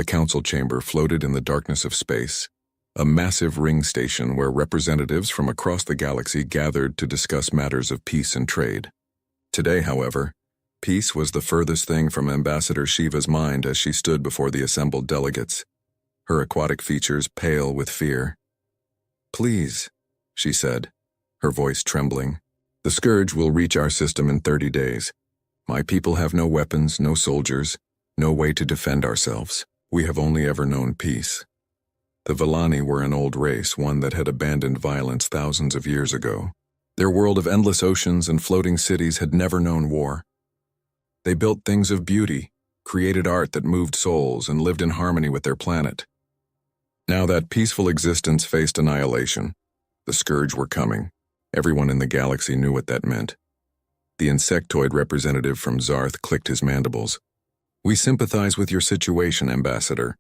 The council chamber floated in the darkness of space, a massive ring station where representatives from across the galaxy gathered to discuss matters of peace and trade. Today, however, peace was the furthest thing from Ambassador Shiva's mind as she stood before the assembled delegates, her aquatic features pale with fear. "Please," she said, her voice trembling, "the scourge will reach our system in 30 days. My people have no weapons, no soldiers, no way to defend ourselves. We have only ever known peace." The Villani were an old race, one that had abandoned violence thousands of years ago. Their world of endless oceans and floating cities had never known war. They built things of beauty, created art that moved souls, and lived in harmony with their planet. Now that peaceful existence faced annihilation. The scourge were coming. Everyone in the galaxy knew what that meant. The insectoid representative from Zarth clicked his mandibles. "We sympathize with your situation, Ambassador.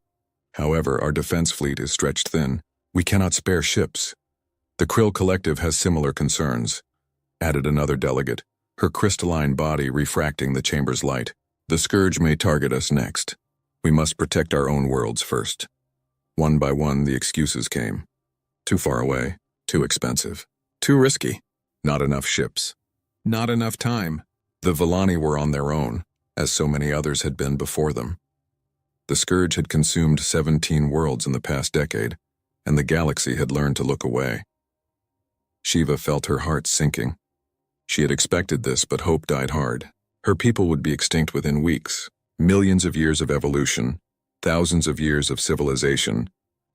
However, our defense fleet is stretched thin. We cannot spare ships. The Krill Collective has similar concerns," added another delegate, her crystalline body refracting the chamber's light. "The scourge may target us next. We must protect our own worlds first." One by one, the excuses came. Too far away, too expensive, too risky, not enough ships, not enough time. The Villani were on their own, as so many others had been before them. The scourge had consumed 17 worlds in the past decade, and the galaxy had learned to look away. Shiva felt her heart sinking. She had expected this, but hope died hard. Her people would be extinct within weeks. Millions of years of evolution, thousands of years of civilization,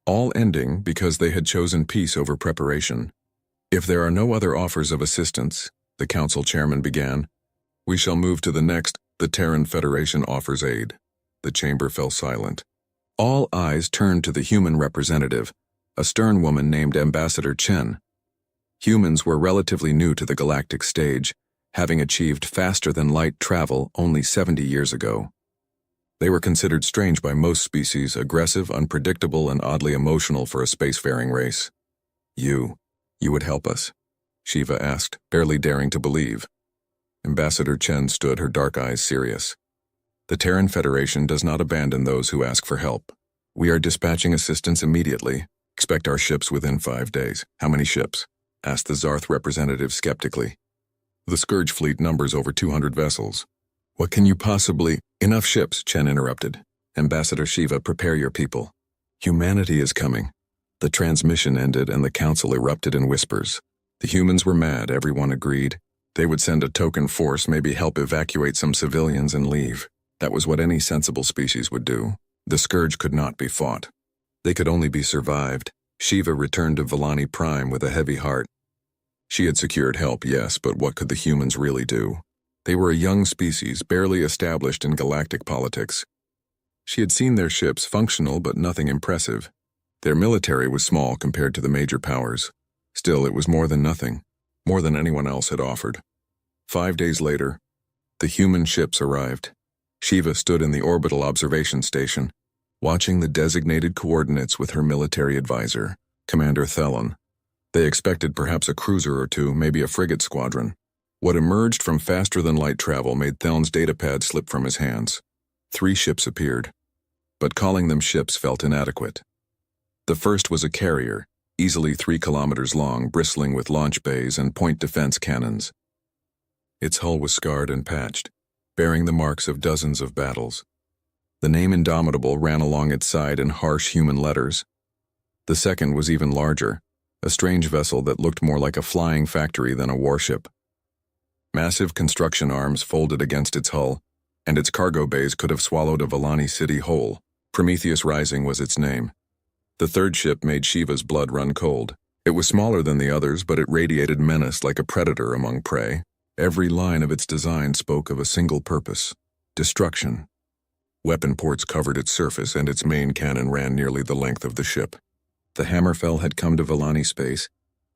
all ending because they had chosen peace over preparation. "If there are no other offers of assistance," the council chairman began, "we shall move to the next. The Terran Federation offers aid." The chamber fell silent. All eyes turned to the human representative, a stern woman named Ambassador Chen. Humans were relatively new to the galactic stage, having achieved faster-than-light travel only 70 years ago. They were considered strange by most species, aggressive, unpredictable, and oddly emotional for a spacefaring race. You would help us?" Shiva asked, barely daring to believe. Ambassador Chen stood, her dark eyes serious. "The Terran Federation does not abandon those who ask for help. We are dispatching assistance immediately. Expect our ships within 5 days." "How many ships?" asked the Zarth representative skeptically. "The Scourge fleet numbers over 200 vessels. What can you possibly—" "Enough ships," Chen interrupted. "Ambassador Shiva, prepare your people. Humanity is coming." The transmission ended and the council erupted in whispers. The humans were mad, everyone agreed. They would send a token force, maybe help evacuate some civilians and leave. That was what any sensible species would do. The scourge could not be fought. They could only be survived. Shiva returned to Villani Prime with a heavy heart. She had secured help, yes, but what could the humans really do? They were a young species, barely established in galactic politics. She had seen their ships, functional but nothing impressive. Their military was small compared to the major powers. Still, it was more than nothing, more than anyone else had offered. 5 days later, the human ships arrived. Shiva stood in the orbital observation station, watching the designated coordinates with her military advisor, Commander Thelon. They expected perhaps a cruiser or two, maybe a frigate squadron. What emerged from faster-than-light travel made Thelon's datapad slip from his hands. 3 ships appeared, but calling them ships felt inadequate. The first was a carrier, easily 3 kilometers long, bristling with launch bays and point defense cannons. Its hull was scarred and patched, bearing the marks of dozens of battles. The name Indomitable ran along its side in harsh human letters. The second was even larger, a strange vessel that looked more like a flying factory than a warship. Massive construction arms folded against its hull, and its cargo bays could have swallowed a Villani city whole. Prometheus Rising was its name. The third ship made Shiva's blood run cold. It was smaller than the others, but it radiated menace like a predator among prey. Every line of its design spoke of a single purpose: destruction. Weapon ports covered its surface, and its main cannon ran nearly the length of the ship. "The Hammerfell had come to Villani space.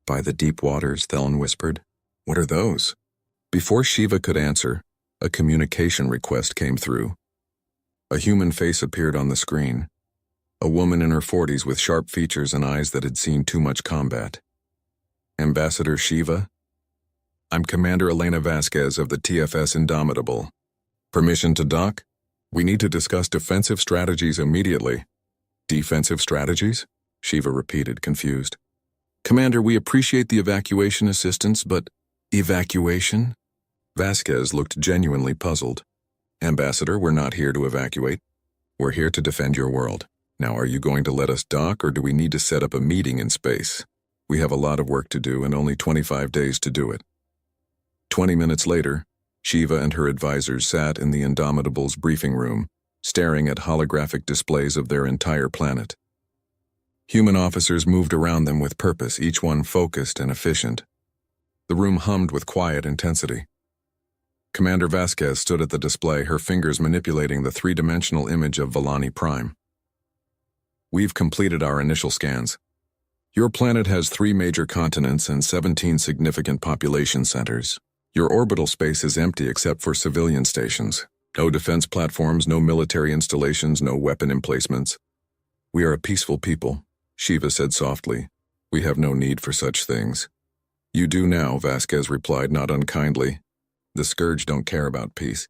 By the deep waters," Thelon whispered. "What are those?" Before Shiva could answer, a communication request came through. A human face appeared on the screen. A woman in her 40s with sharp features and eyes that had seen too much combat. "Ambassador Shiva? I'm Commander Elena Vasquez of the TFS Indomitable. Permission to dock?" We need to discuss defensive strategies immediately. Defensive strategies? Shiva repeated, confused. Commander, we appreciate the evacuation assistance, but evacuation? Vasquez looked genuinely puzzled. Ambassador, we're not here to evacuate. We're here to defend your world. Now, are you going to let us dock, or do we need to set up a meeting in space? We have a lot of work to do and only 25 days to do it. 20 minutes later, Shiva and her advisors sat in the Indomitable's briefing room, staring at holographic displays of their entire planet. Human officers moved around them with purpose, each one focused and efficient. The room hummed with quiet intensity. Commander Vasquez stood at the display, her fingers manipulating the three-dimensional image of Volani Prime. We've completed our initial scans. Your planet has 3 major continents and 17 significant population centers. Your orbital space is empty except for civilian stations. No defense platforms, no military installations, no weapon emplacements. We are a peaceful people, Shiva said softly. We have no need for such things. You do now, Vasquez replied, not unkindly. The Scourge don't care about peace.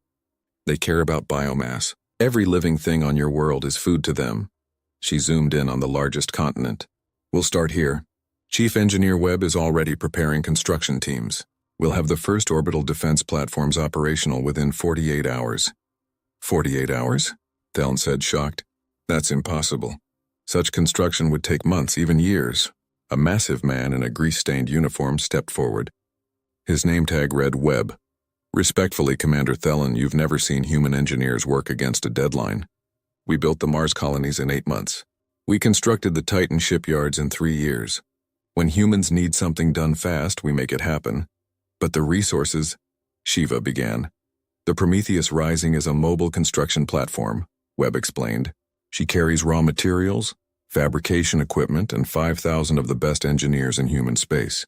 They care about biomass. Every living thing on your world is food to them. She zoomed in on the largest continent. We'll start here. Chief Engineer Webb is already preparing construction teams. We'll have the first orbital defense platforms operational within 48 hours. 48 hours? Thelen said, shocked. That's impossible. Such construction would take months, even years. A massive man in a grease-stained uniform stepped forward. His name tag read Webb. Respectfully, Commander Thelen, you've never seen human engineers work against a deadline. We built the Mars colonies in 8 months. We constructed the Titan shipyards in 3 years. When humans need something done fast, we make it happen. But the resources, Shiva began. The Prometheus Rising is a mobile construction platform, Webb explained. She carries raw materials, fabrication equipment, and 5,000 of the best engineers in human space.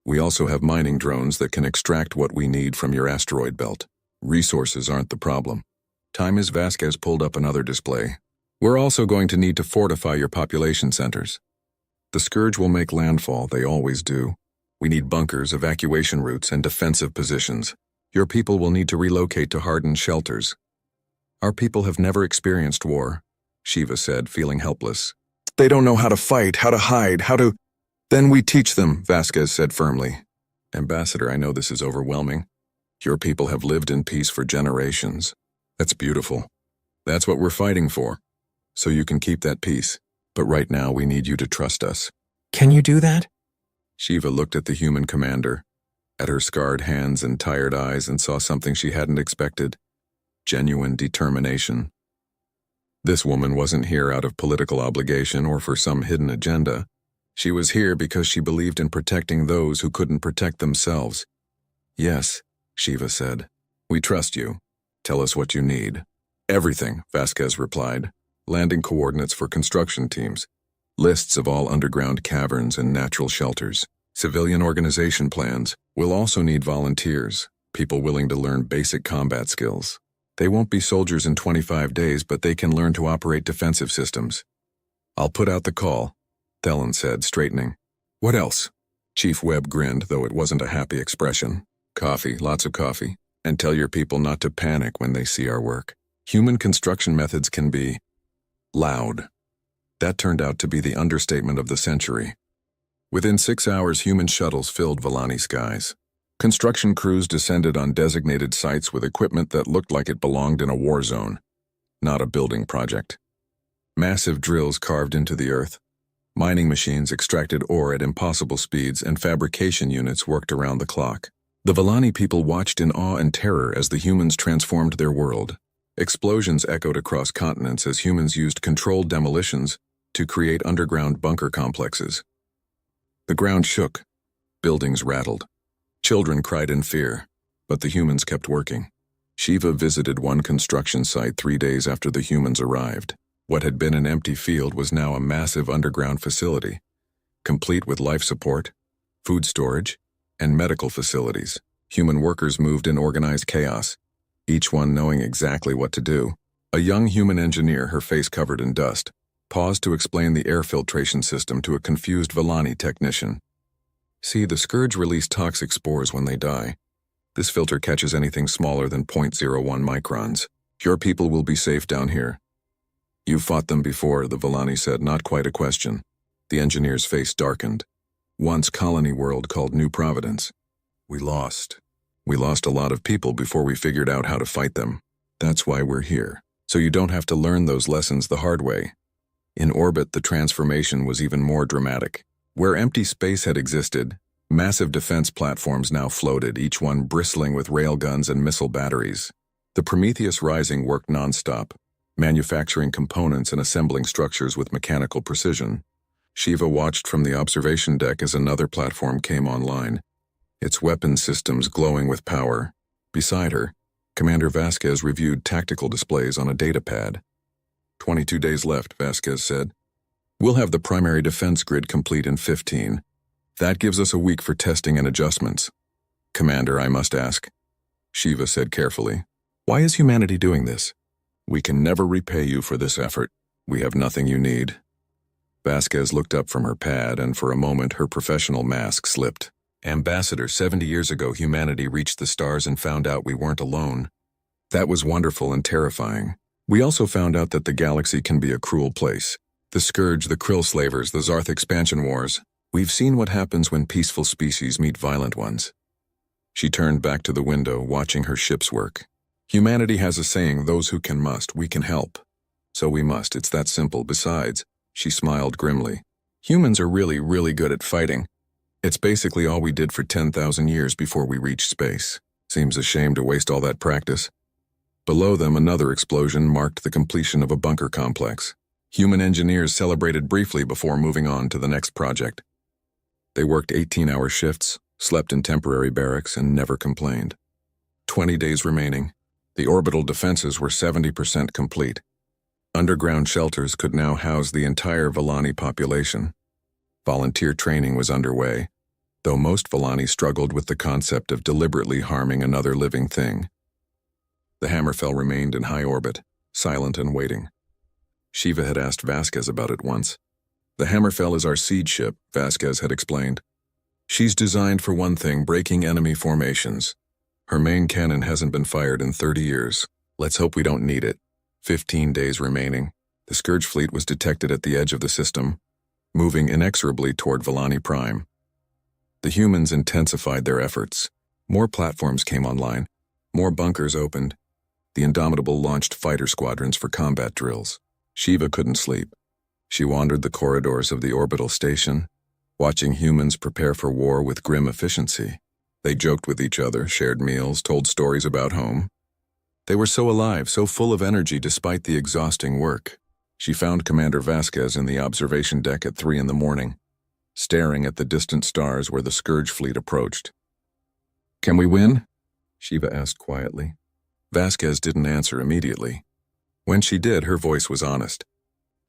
We also have mining drones that can extract what we need from your asteroid belt. Resources aren't the problem. Time as Vasquez pulled up another display. We're also going to need to fortify your population centers. The Scourge will make landfall, they always do. We need bunkers, evacuation routes, and defensive positions. Your people will need to relocate to hardened shelters. Our people have never experienced war, Shiva said, feeling helpless. They don't know how to fight, how to hide, how to... Then we teach them, Vasquez said firmly. Ambassador, I know this is overwhelming. Your people have lived in peace for generations. That's beautiful. That's what we're fighting for. So you can keep that peace. But right now we need you to trust us. Can you do that? Shiva looked at the human commander, at her scarred hands and tired eyes, and saw something she hadn't expected. Genuine determination. This woman wasn't here out of political obligation or for some hidden agenda. She was here because she believed in protecting those who couldn't protect themselves. Yes, Shiva said. We trust you. Tell us what you need. Everything, Vasquez replied. Landing coordinates for construction teams. Lists of all underground caverns and natural shelters. Civilian organization plans. We'll also need volunteers, people willing to learn basic combat skills. They won't be soldiers in 25 days, but they can learn to operate defensive systems. I'll put out the call, Thelen said, straightening. What else? Chief Webb grinned, though it wasn't a happy expression. Coffee, lots of coffee. And tell your people not to panic when they see our work. Human construction methods can be loud. That turned out to be the understatement of the century. Within 6 hours, human shuttles filled Volani skies. Construction crews descended on designated sites with equipment that looked like it belonged in a war zone, not a building project. Massive drills carved into the earth. Mining machines extracted ore at impossible speeds, and fabrication units worked around the clock. The Volani people watched in awe and terror as the humans transformed their world. Explosions echoed across continents as humans used controlled demolitions to create underground bunker complexes. The ground shook. Buildings rattled. Children cried in fear, but the humans kept working. Shiva visited one construction site 3 days after the humans arrived. What had been an empty field was now a massive underground facility, complete with life support, food storage, and medical facilities. Human workers moved in organized chaos, each one knowing exactly what to do. A young human engineer, her face covered in dust, paused to explain the air filtration system to a confused Volani technician. See, the Scourge release toxic spores when they die. This filter catches anything smaller than 0.01 microns. Your people will be safe down here. You fought them before, the Volani said, not quite a question. The engineer's face darkened. Once colony world called New Providence. We lost. We lost a lot of people before we figured out how to fight them. That's why we're here. So you don't have to learn those lessons the hard way. In orbit, the transformation was even more dramatic. Where empty space had existed, massive defense platforms now floated, each one bristling with railguns and missile batteries. The Prometheus Rising worked non-stop, manufacturing components and assembling structures with mechanical precision. Shiva watched from the observation deck as another platform came online, its weapon systems glowing with power. Beside her, Commander Vasquez reviewed tactical displays on a data pad. 22 days left, Vasquez said. We'll have the primary defense grid complete in 15. That gives us a week for testing and adjustments. Commander, I must ask. Shiva said carefully. Why is humanity doing this? We can never repay you for this effort. We have nothing you need. Vasquez looked up from her pad, and for a moment her professional mask slipped. Ambassador, 70 years ago humanity reached the stars and found out we weren't alone. That was wonderful and terrifying. We also found out that the galaxy can be a cruel place. The Scourge, the Krill Slavers, the Zarth expansion wars. We've seen what happens when peaceful species meet violent ones. She turned back to the window, watching her ships work. Humanity has a saying, those who can must, we can help. So we must, it's that simple. Besides, she smiled grimly. Humans are really, really good at fighting. It's basically all we did for 10,000 years before we reached space. Seems a shame to waste all that practice. Below them, another explosion marked the completion of a bunker complex. Human engineers celebrated briefly before moving on to the next project. They worked 18-hour shifts, slept in temporary barracks, and never complained. 20 days remaining. The orbital defenses were 70% complete. Underground shelters could now house the entire Volani population. Volunteer training was underway, though most Volani struggled with the concept of deliberately harming another living thing. The Hammerfell remained in high orbit, silent and waiting. Shiva had asked Vasquez about it once. The Hammerfell is our seed ship, Vasquez had explained. She's designed for one thing, breaking enemy formations. Her main cannon hasn't been fired in 30 years. Let's hope we don't need it. 15 days remaining. The Scourge fleet was detected at the edge of the system, moving inexorably toward Volani Prime. The humans intensified their efforts. More platforms came online. More bunkers opened. The Indomitable launched fighter squadrons for combat drills. Shiva couldn't sleep. She wandered the corridors of the orbital station, watching humans prepare for war with grim efficiency. They joked with each other, shared meals, told stories about home. They were so alive, so full of energy despite the exhausting work. She found Commander Vasquez in the observation deck at 3 in the morning, staring at the distant stars where the Scourge fleet approached. Can we win? Shiva asked quietly. Vasquez didn't answer immediately. When she did, her voice was honest.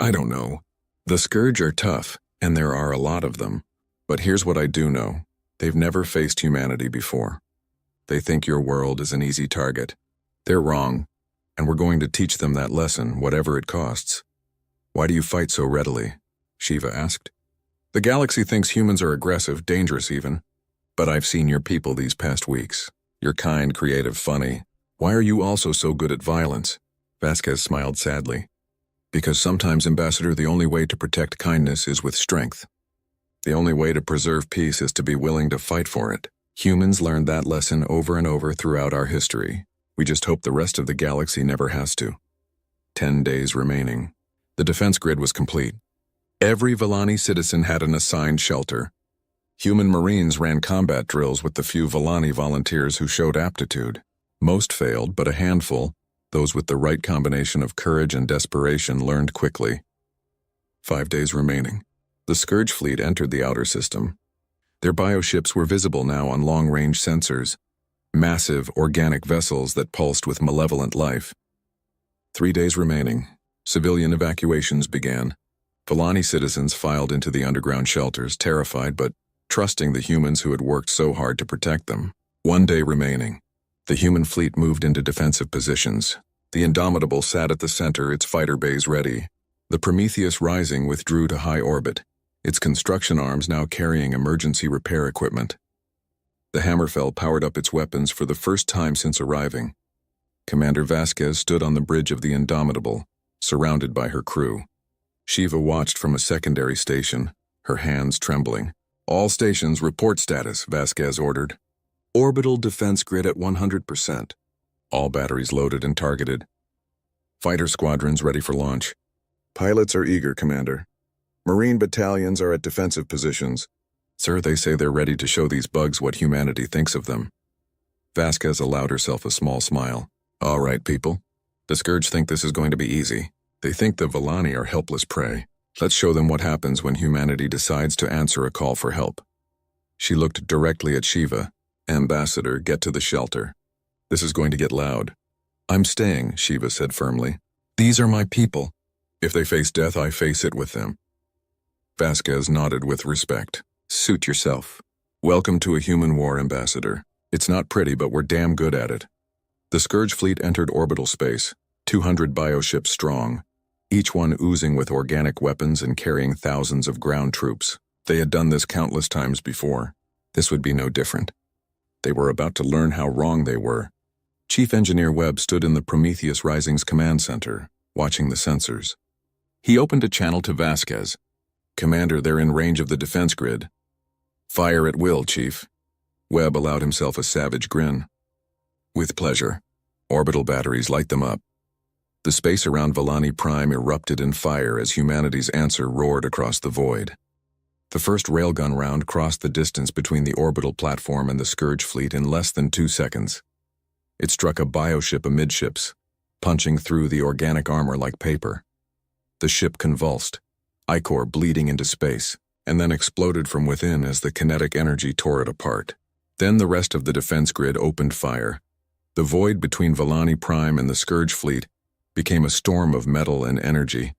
I don't know. The Scourge are tough, and there are a lot of them. But here's what I do know. They've never faced humanity before. They think your world is an easy target. They're wrong, and we're going to teach them that lesson, whatever it costs. Why do you fight so readily? Shiva asked. The galaxy thinks humans are aggressive, dangerous even. But I've seen your people these past weeks. You're kind, creative, funny. Why are you also so good at violence? Vasquez smiled sadly. Because sometimes, Ambassador, the only way to protect kindness is with strength. The only way to preserve peace is to be willing to fight for it. Humans learned that lesson over and over throughout our history. We just hope the rest of the galaxy never has to. 10 days remaining. The defense grid was complete. Every Volani citizen had an assigned shelter. Human Marines ran combat drills with the few Volani volunteers who showed aptitude. Most failed, but a handful, those with the right combination of courage and desperation, learned quickly. 5 days remaining. The Scourge fleet entered the outer system. Their bioships were visible now on long-range sensors, massive organic vessels that pulsed with malevolent life. 3 days remaining. Civilian evacuations began. Volani citizens filed into the underground shelters, terrified but trusting the humans who had worked so hard to protect them. 1 day remaining. The human fleet moved into defensive positions. The Indomitable sat at the center, its fighter bays ready. The Prometheus Rising withdrew to high orbit, its construction arms now carrying emergency repair equipment. The Hammerfell powered up its weapons for the first time since arriving. Commander Vasquez stood on the bridge of the Indomitable, surrounded by her crew. Shiva watched from a secondary station, her hands trembling. "All stations report status," Vasquez ordered. "Orbital defense grid at 100%. All batteries loaded and targeted. Fighter squadrons ready for launch. Pilots are eager, Commander. Marine battalions are at defensive positions. Sir, they say they're ready to show these bugs what humanity thinks of them." Vasquez allowed herself a small smile. "All right, people. The Scourge think this is going to be easy. They think the Villani are helpless prey. Let's show them what happens when humanity decides to answer a call for help." She looked directly at Shiva. "Ambassador, get to the shelter. This is going to get loud." "I'm staying," Shiva said firmly. "These are my people. If they face death, I face it with them." Vasquez nodded with respect. "Suit yourself. Welcome to a human war, Ambassador. It's not pretty, but we're damn good at it." The Scourge fleet entered orbital space, 200 bioships strong, each one oozing with organic weapons and carrying thousands of ground troops. They had done this countless times before. This would be no different. They were about to learn how wrong they were. Chief Engineer Webb stood in the Prometheus Rising's command center, watching the sensors. He opened a channel to Vasquez. "Commander, they're in range of the defense grid." "Fire at will, Chief." Webb allowed himself a savage grin. "With pleasure. Orbital batteries, light them up." The space around Villani Prime erupted in fire as humanity's answer roared across the void. The first railgun round crossed the distance between the orbital platform and the Scourge fleet in less than 2 seconds. It struck a bioship amidships, punching through the organic armor like paper. The ship convulsed, ichor bleeding into space, and then exploded from within as the kinetic energy tore it apart. Then the rest of the defense grid opened fire. The void between Villani Prime and the Scourge fleet became a storm of metal and energy.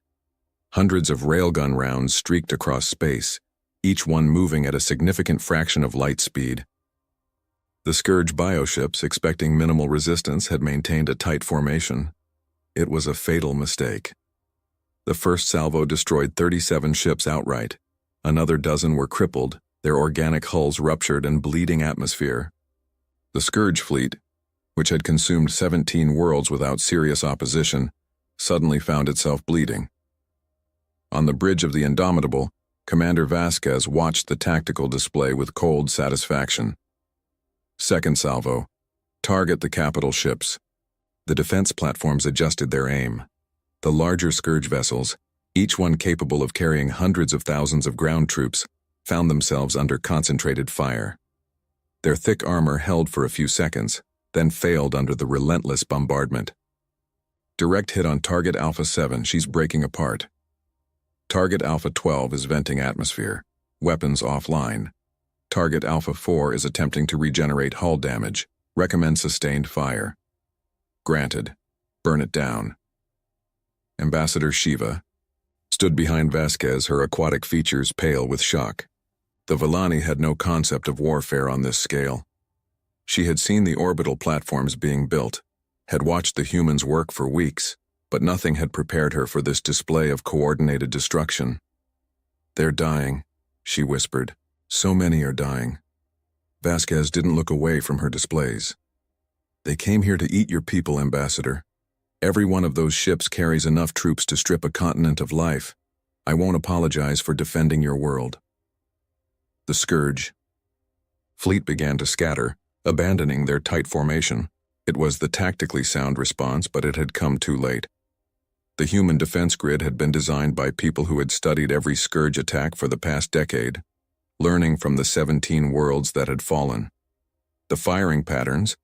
Hundreds of railgun rounds streaked across space, each one moving at a significant fraction of light speed. The Scourge bioships, expecting minimal resistance, had maintained a tight formation. It was a fatal mistake. The first salvo destroyed 37 ships outright. Another dozen were crippled, their organic hulls ruptured and bleeding atmosphere. The Scourge fleet, which had consumed 17 worlds without serious opposition, suddenly found itself bleeding. On the bridge of the Indomitable, Commander Vasquez watched the tactical display with cold satisfaction. Second salvo. Target the capital ships. The defense platforms adjusted their aim. The larger Scourge vessels, each one capable of carrying hundreds of thousands of ground troops, found themselves under concentrated fire. Their thick armor held for a few seconds, then failed under the relentless bombardment. Direct hit on Target Alpha 7, she's breaking apart. Target Alpha 12 is venting atmosphere, weapons offline. Target Alpha 4 is attempting to regenerate hull damage, recommend sustained fire. Granted. Burn it down. Ambassador Shiva stood behind Vasquez, her aquatic features pale with shock. The Villani had no concept of warfare on this scale. She had seen the orbital platforms being built, had watched the humans work for weeks, but nothing had prepared her for this display of coordinated destruction. "They're dying," she whispered. "So many are dying." Vasquez didn't look away from her displays. "They came here to eat your people, Ambassador. Every one of those ships carries enough troops to strip a continent of life. I won't apologize for defending your world." The Scourge fleet began to scatter, abandoning their tight formation. It was the tactically sound response, but it had come too late. The human defense grid had been designed by people who had studied every Scourge attack for the past decade, learning from the 17 worlds that had fallen. The firing patterns,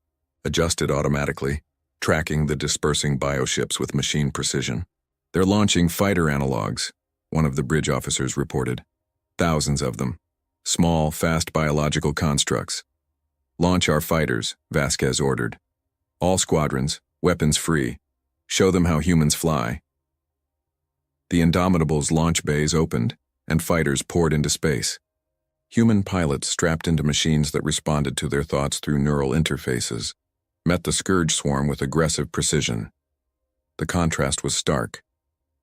adjusted automatically, tracking the dispersing bioships with machine precision. "They're launching fighter analogs," one of the bridge officers reported. "Thousands of them. Small, fast biological constructs." "Launch our fighters," Vasquez ordered. "All squadrons, weapons free. Show them how humans fly." The Indomitable's launch bays opened, and fighters poured into space. Human pilots strapped into machines that responded to their thoughts through neural interfaces met the Scourge swarm with aggressive precision. The contrast was stark.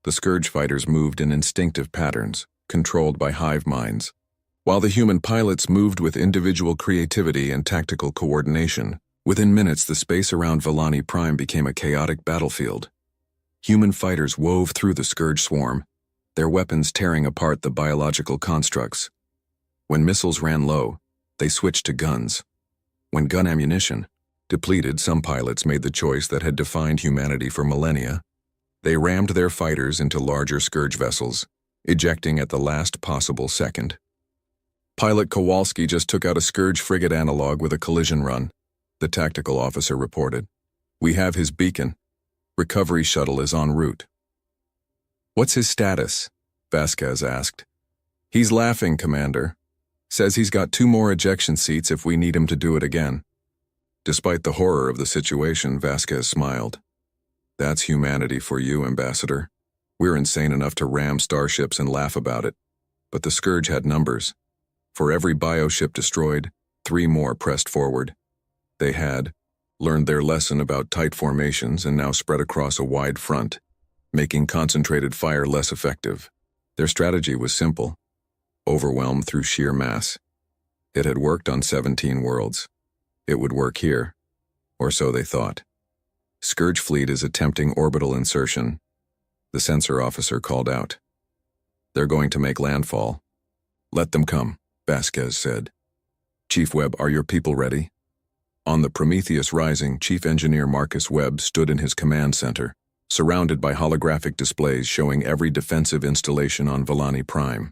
The Scourge fighters moved in instinctive patterns, controlled by hive minds, while the human pilots moved with individual creativity and tactical coordination, Within minutes, the space around Volani Prime became a chaotic battlefield. Human fighters wove through the Scourge swarm, their weapons tearing apart the biological constructs. When missiles ran low, they switched to guns. When gun ammunition depleted, some pilots made the choice that had defined humanity for millennia. They rammed their fighters into larger Scourge vessels, ejecting at the last possible second. Pilot Kowalski just took out a Scourge frigate analog with a collision run, the tactical officer reported. We have his beacon. Recovery shuttle is en route. What's his status? Vasquez asked. He's laughing, Commander. Says he's got 2 more ejection seats if we need him to do it again. Despite the horror of the situation, Vasquez smiled. That's humanity for you, Ambassador. We're insane enough to ram starships and laugh about it. But the Scourge had numbers. For every bioship destroyed, 3 more pressed forward. They had learned their lesson about tight formations and now spread across a wide front, making concentrated fire less effective. Their strategy was simple: overwhelm through sheer mass. It had worked on 17 worlds. It would work here, or so they thought. Scourge fleet is attempting orbital insertion, the sensor officer called out. They're going to make landfall. Let them come, Vasquez said. Chief Webb, are your people ready? On the Prometheus Rising, Chief Engineer Marcus Webb stood in his command center, surrounded by holographic displays showing every defensive installation on Volani Prime.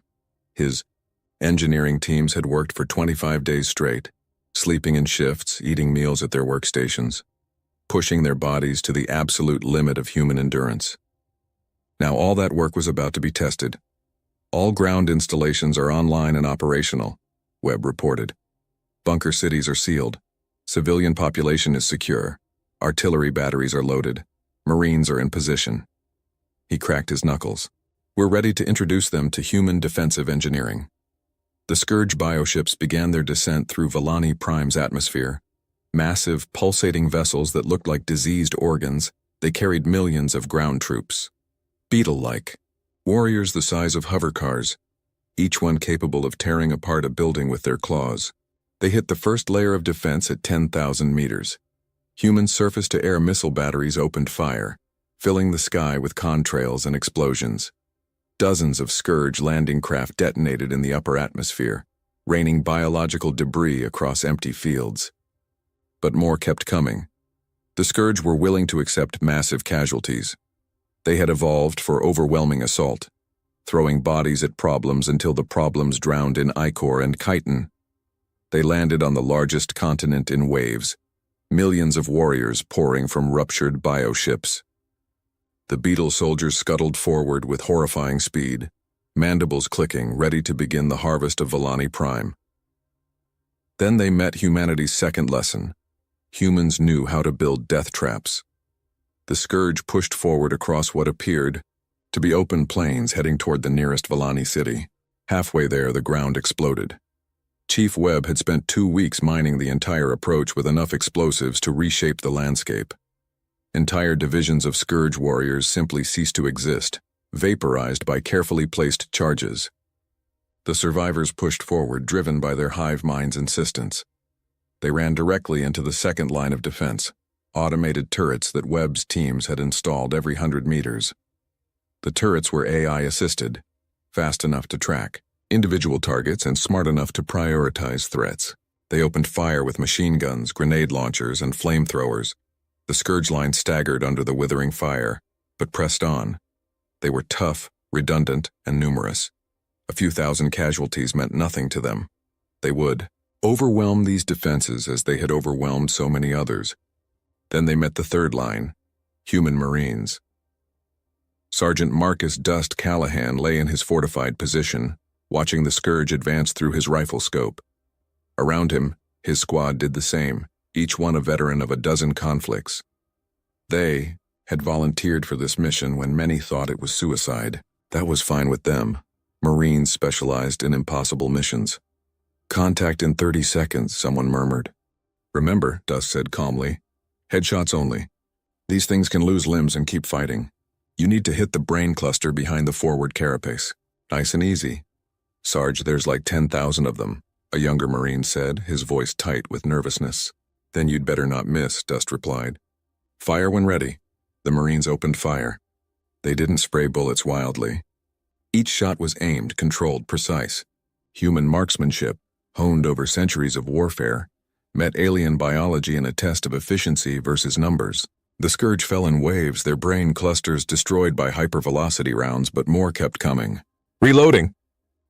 His engineering teams had worked for 25 days straight, sleeping in shifts, eating meals at their workstations, pushing their bodies to the absolute limit of human endurance. Now all that work was about to be tested. All ground installations are online and operational, Webb reported. Bunker cities are sealed. Civilian population is secure. Artillery batteries are loaded. Marines are in position. He cracked his knuckles. We're ready to introduce them to human defensive engineering. The Scourge bioships began their descent through Volani Prime's atmosphere. Massive, pulsating vessels that looked like diseased organs, they carried millions of ground troops. Beetle-like. Warriors the size of hover cars, each one capable of tearing apart a building with their claws. They hit the first layer of defense at 10,000 meters. Human surface-to-air missile batteries opened fire, filling the sky with contrails and explosions. Dozens of Scourge landing craft detonated in the upper atmosphere, raining biological debris across empty fields. But more kept coming. The Scourge were willing to accept massive casualties. They had evolved for overwhelming assault, throwing bodies at problems until the problems drowned in ichor and chitin. They landed on the largest continent in waves, millions of warriors pouring from ruptured bioships. The Beetle soldiers scuttled forward with horrifying speed, mandibles clicking, ready to begin the harvest of Volani Prime. Then they met humanity's second lesson. Humans knew how to build death traps. The Scourge pushed forward across what appeared to be open plains heading toward the nearest Volani city. Halfway there, the ground exploded. Chief Webb had spent 2 weeks mining the entire approach with enough explosives to reshape the landscape. Entire divisions of Scourge warriors simply ceased to exist, vaporized by carefully placed charges. The survivors pushed forward, driven by their hive mind's insistence. They ran directly into the second line of defense, automated turrets that Webb's teams had installed every 100 meters. The turrets were AI-assisted, fast enough to track individual targets and smart enough to prioritize threats. They opened fire with machine guns, grenade launchers, and flamethrowers. The Scourge line staggered under the withering fire, but pressed on. They were tough, redundant, and numerous. A few thousand casualties meant nothing to them. They would overwhelm these defenses as they had overwhelmed so many others. Then they met the third line, human Marines. Sergeant Marcus Dust Callahan lay in his fortified position, watching the Scourge advance through his rifle scope. Around him, his squad did the same, each one a veteran of a dozen conflicts. They had volunteered for this mission when many thought it was suicide. That was fine with them. Marines specialized in impossible missions. Contact in 30 seconds, someone murmured. Remember, Dust said calmly, headshots only. These things can lose limbs and keep fighting. You need to hit the brain cluster behind the forward carapace. Nice and easy. Sarge, there's like 10,000 of them, a younger Marine said, his voice tight with nervousness. Then you'd better not miss, Dust replied. Fire when ready. The Marines opened fire. They didn't spray bullets wildly. Each shot was aimed, controlled, precise. Human marksmanship, honed over centuries of warfare, met alien biology in a test of efficiency versus numbers. The Scourge fell in waves, their brain clusters destroyed by hypervelocity rounds, but more kept coming. Reloading!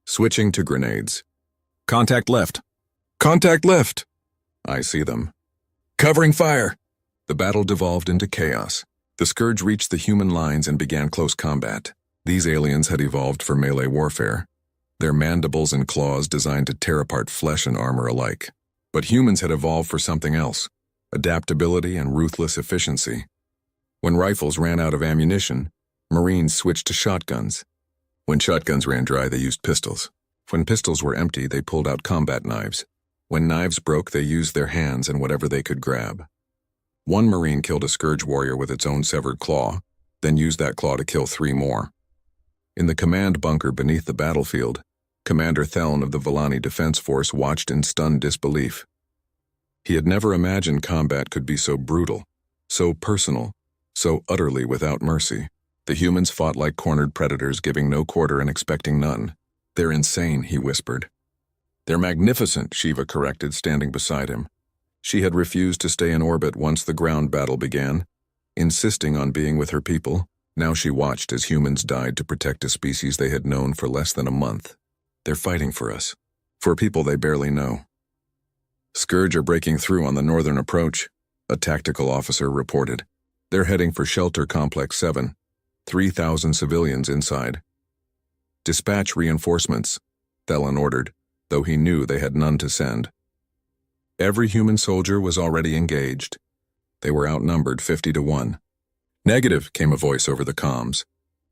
Switching to grenades. Contact left. Contact left! I see them. Covering fire! The battle devolved into chaos. The Scourge reached the human lines and began close combat. These aliens had evolved for melee warfare, their mandibles and claws designed to tear apart flesh and armor alike. But humans had evolved for something else: adaptability and ruthless efficiency. When rifles ran out of ammunition, Marines switched to shotguns. When shotguns ran dry, they used pistols. When pistols were empty, they pulled out combat knives. When knives broke, they used their hands and whatever they could grab. One Marine killed a Scourge warrior with its own severed claw, then used that claw to kill 3 more. In the command bunker beneath the battlefield, Commander Theln of the Volani Defense Force watched in stunned disbelief. He had never imagined combat could be so brutal, so personal, so utterly without mercy. The humans fought like cornered predators, giving no quarter and expecting none. They're insane, he whispered. They're magnificent, Shiva corrected, standing beside him. She had refused to stay in orbit once the ground battle began, insisting on being with her people. Now she watched as humans died to protect a species they had known for less than a month. They're fighting for us, for people they barely know. Scourge are breaking through on the northern approach, a tactical officer reported. They're heading for Shelter Complex 7, 3,000 civilians inside. Dispatch reinforcements, Thelon ordered, though he knew they had none to send. Every human soldier was already engaged. They were outnumbered 50-1. Negative, came a voice over the comms.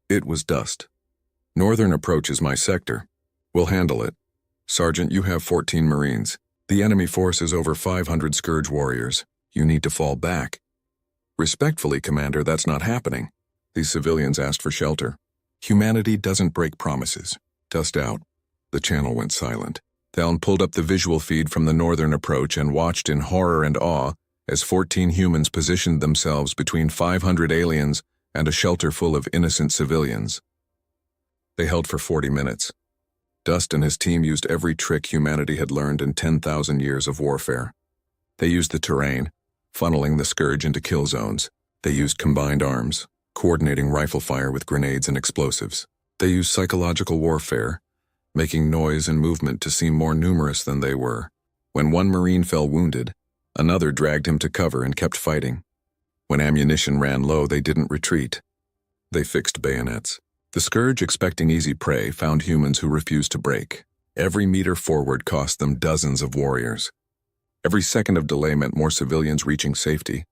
It was Dust. Northern approach is my sector. We'll handle it. Sergeant, you have 14 Marines. The enemy force is over 500 Scourge warriors. You need to fall back. Respectfully, Commander, that's not happening. These civilians asked for shelter. Humanity doesn't break promises. Dust out. The channel went silent. Theln pulled up the visual feed from the northern approach and watched in horror and awe as 14 humans positioned themselves between 500 aliens and a shelter full of innocent civilians. They held for 40 minutes. Dust and his team used every trick humanity had learned in 10,000 years of warfare. They used the terrain, funneling the Scourge into kill zones. They used combined arms, coordinating rifle fire with grenades and explosives. They used psychological warfare, making noise and movement to seem more numerous than they were. When one Marine fell wounded, another dragged him to cover and kept fighting. When ammunition ran low, they didn't retreat. They fixed bayonets. The Scourge, expecting easy prey, found humans who refused to break. Every meter forward cost them dozens of warriors. Every second of delay meant more civilians reaching safety.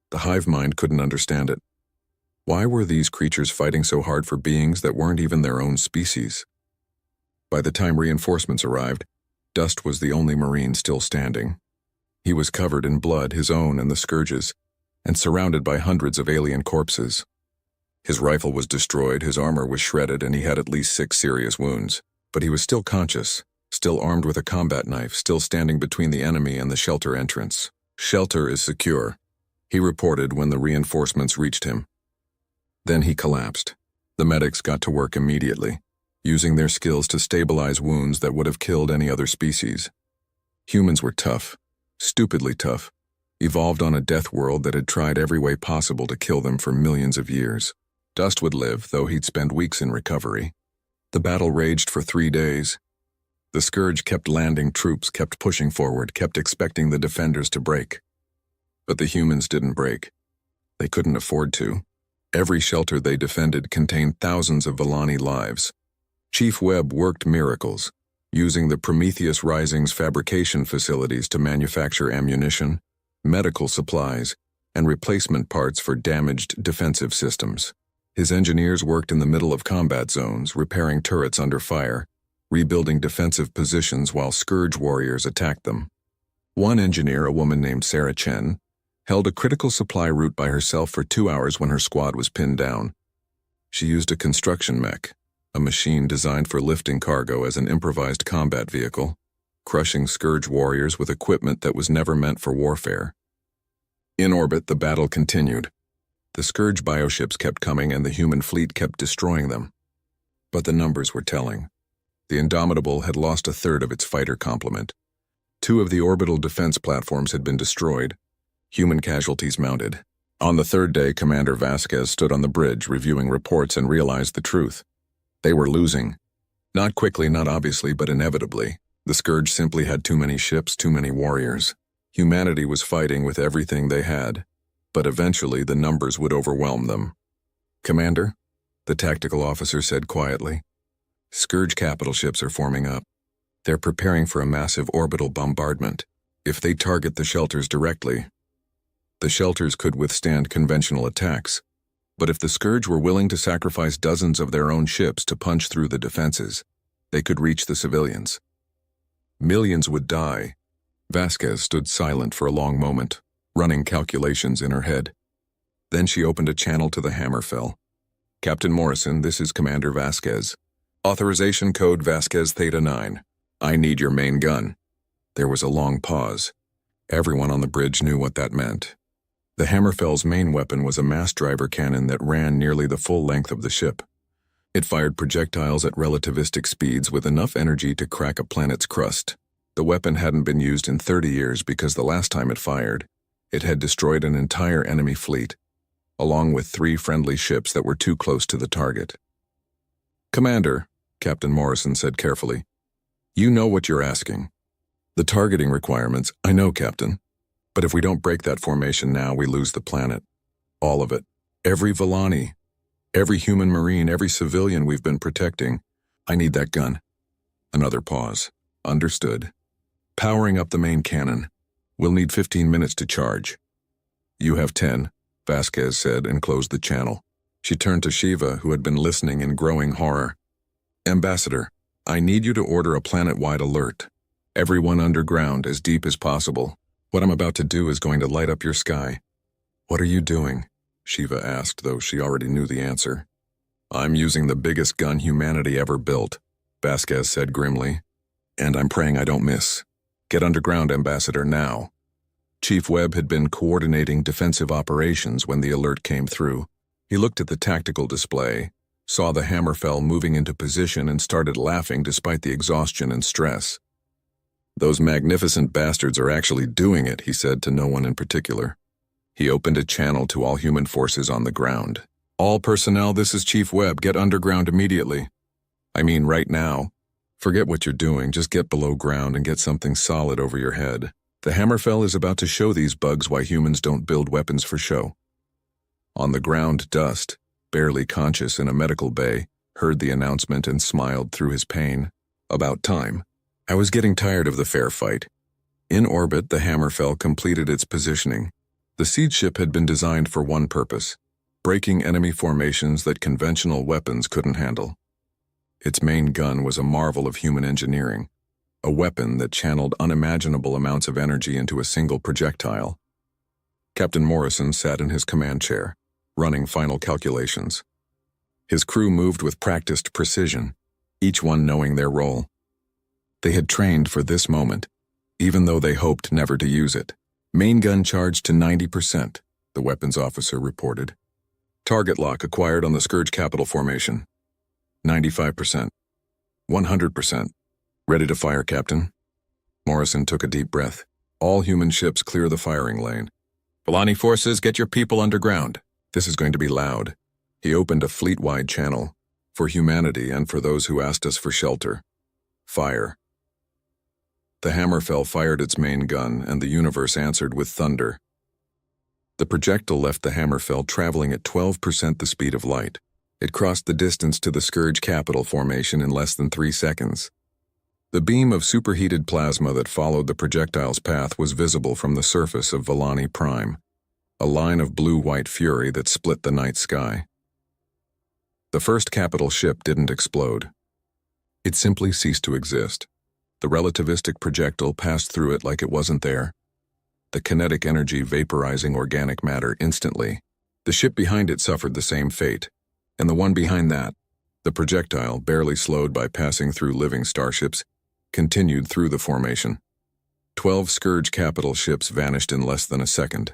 The hive mind couldn't understand it. Why were these creatures fighting so hard for beings that weren't even their own species? By the time reinforcements arrived, Dust was the only Marine still standing. He was covered in blood, his own and the Scourge's, and surrounded by hundreds of alien corpses. His rifle was destroyed, his armor was shredded, and he had at least 6 serious wounds. But he was still conscious, still armed with a combat knife, still standing between the enemy and the shelter entrance. Shelter is secure, he reported when the reinforcements reached him. Then he collapsed. The medics got to work immediately, using their skills to stabilize wounds that would have killed any other species. Humans were tough, stupidly tough, evolved on a death world that had tried every way possible to kill them for millions of years. Dust would live, though he'd spend weeks in recovery. The battle raged for 3 days. The Scourge kept landing troops, kept pushing forward, kept expecting the defenders to break. But the humans didn't break. They couldn't afford to. Every shelter they defended contained thousands of Volani lives. Chief Webb worked miracles, using the Prometheus Rising's fabrication facilities to manufacture ammunition, medical supplies, and replacement parts for damaged defensive systems. His engineers worked in the middle of combat zones, repairing turrets under fire, rebuilding defensive positions while Scourge warriors attacked them. One engineer, a woman named Sarah Chen, held a critical supply route by herself for 2 hours when her squad was pinned down. She used a construction mech, a machine designed for lifting cargo, as an improvised combat vehicle. crushing Scourge warriors with equipment that was never meant for warfare. In orbit, the battle continued. The Scourge bioships kept coming and the human fleet kept destroying them. But the numbers were telling. The Indomitable had lost a third of its fighter complement. 2 of the orbital defense platforms had been destroyed. Human casualties mounted. On the 3rd day, Commander Vasquez stood on the bridge reviewing reports and realized the truth. They were losing. Not quickly, not obviously, but inevitably. The Scourge simply had too many ships, too many warriors. Humanity was fighting with everything they had, but eventually the numbers would overwhelm them. "Commander," the tactical officer said quietly, "Scourge capital ships are forming up. They're preparing for a massive orbital bombardment. If they target the shelters directly, the shelters could withstand conventional attacks. But if the Scourge were willing to sacrifice dozens of their own ships to punch through the defenses, they could reach the civilians. Millions would die." Vasquez stood silent for a long moment, running calculations in her head. Then she opened a channel to the Hammerfell. "Captain Morrison, this is Commander Vasquez. Authorization code Vasquez Theta 9. I need your main gun." There was a long pause. Everyone on the bridge knew what that meant. The Hammerfell's main weapon was a mass driver cannon that ran nearly the full length of the ship. It fired projectiles at relativistic speeds with enough energy to crack a planet's crust. The weapon hadn't been used in 30 years because the last time it fired, it had destroyed an entire enemy fleet, along with 3 friendly ships that were too close to the target. "Commander," Captain Morrison said carefully, "you know what you're asking. The targeting requirements, I know, Captain. But if we don't break that formation now, we lose the planet. All of it. Every Villani, every human marine, every civilian we've been protecting. I need that gun." Another pause. "Understood. Powering up the main cannon. We'll need 15 minutes to charge." "You have 10, Vasquez said and closed the channel. She turned to Shiva, who had been listening in growing horror. "Ambassador, I need you to order a planet-wide alert. Everyone underground, as deep as possible. What I'm about to do is going to light up your sky." "What are you doing?" Shiva asked, though she already knew the answer. "I'm using the biggest gun humanity ever built," Vasquez said grimly. "And I'm praying I don't miss. Get underground, Ambassador, now." Chief Webb had been coordinating defensive operations when the alert came through. He looked at the tactical display, saw the Hammerfell moving into position, and started laughing despite the exhaustion and stress. "Those magnificent bastards are actually doing it," he said to no one in particular. He opened a channel to all human forces on the ground. "All personnel, this is Chief Webb. Get underground immediately. I mean, right now. Forget what you're doing, just get below ground and get something solid over your head. The Hammerfell is about to show these bugs why humans don't build weapons for show." On the ground, Dust, barely conscious in a medical bay, heard the announcement and smiled through his pain. "About time. I was getting tired of the fair fight." In orbit, the Hammerfell completed its positioning. The siege ship had been designed for one purpose: breaking enemy formations that conventional weapons couldn't handle. Its main gun was a marvel of human engineering, a weapon that channeled unimaginable amounts of energy into a single projectile. Captain Morrison sat in his command chair, running final calculations. His crew moved with practiced precision, each one knowing their role. They had trained for this moment, even though they hoped never to use it. "Main gun charged to 90%, the weapons officer reported. "Target lock acquired on the Scourge capital formation. 95%. 100%. Ready to fire, Captain." Morrison took a deep breath. "All human ships clear the firing lane. Villani forces, get your people underground. This is going to be loud." He opened a fleet-wide channel, for humanity and for those who asked us for shelter. "Fire." The Hammerfell fired its main gun, and the universe answered with thunder. The projectile left the Hammerfell traveling at 12% the speed of light. It crossed the distance to the Scourge capital formation in less than 3 seconds. The beam of superheated plasma that followed the projectile's path was visible from the surface of Villani Prime, a line of blue-white fury that split the night sky. The first capital ship didn't explode. It simply ceased to exist. The relativistic projectile passed through it like it wasn't there, the kinetic energy vaporizing organic matter instantly. The ship behind it suffered the same fate, and the one behind that, the projectile, barely slowed by passing through living starships, continued through the formation. 12 Scourge capital ships vanished in less than a second.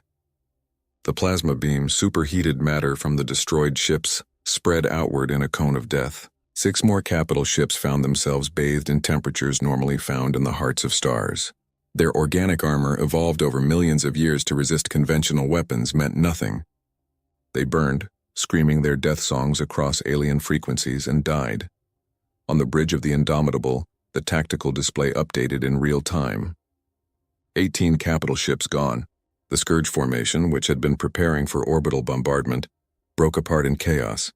The plasma beam superheated matter from the destroyed ships spread outward in a cone of death. 6 more capital ships found themselves bathed in temperatures normally found in the hearts of stars. Their organic armor, evolved over millions of years to resist conventional weapons, meant nothing. They burned, screaming their death songs across alien frequencies, and died. On the bridge of the Indomitable, the tactical display updated in real time. 18 capital ships gone. The Scourge formation, which had been preparing for orbital bombardment, broke apart in chaos.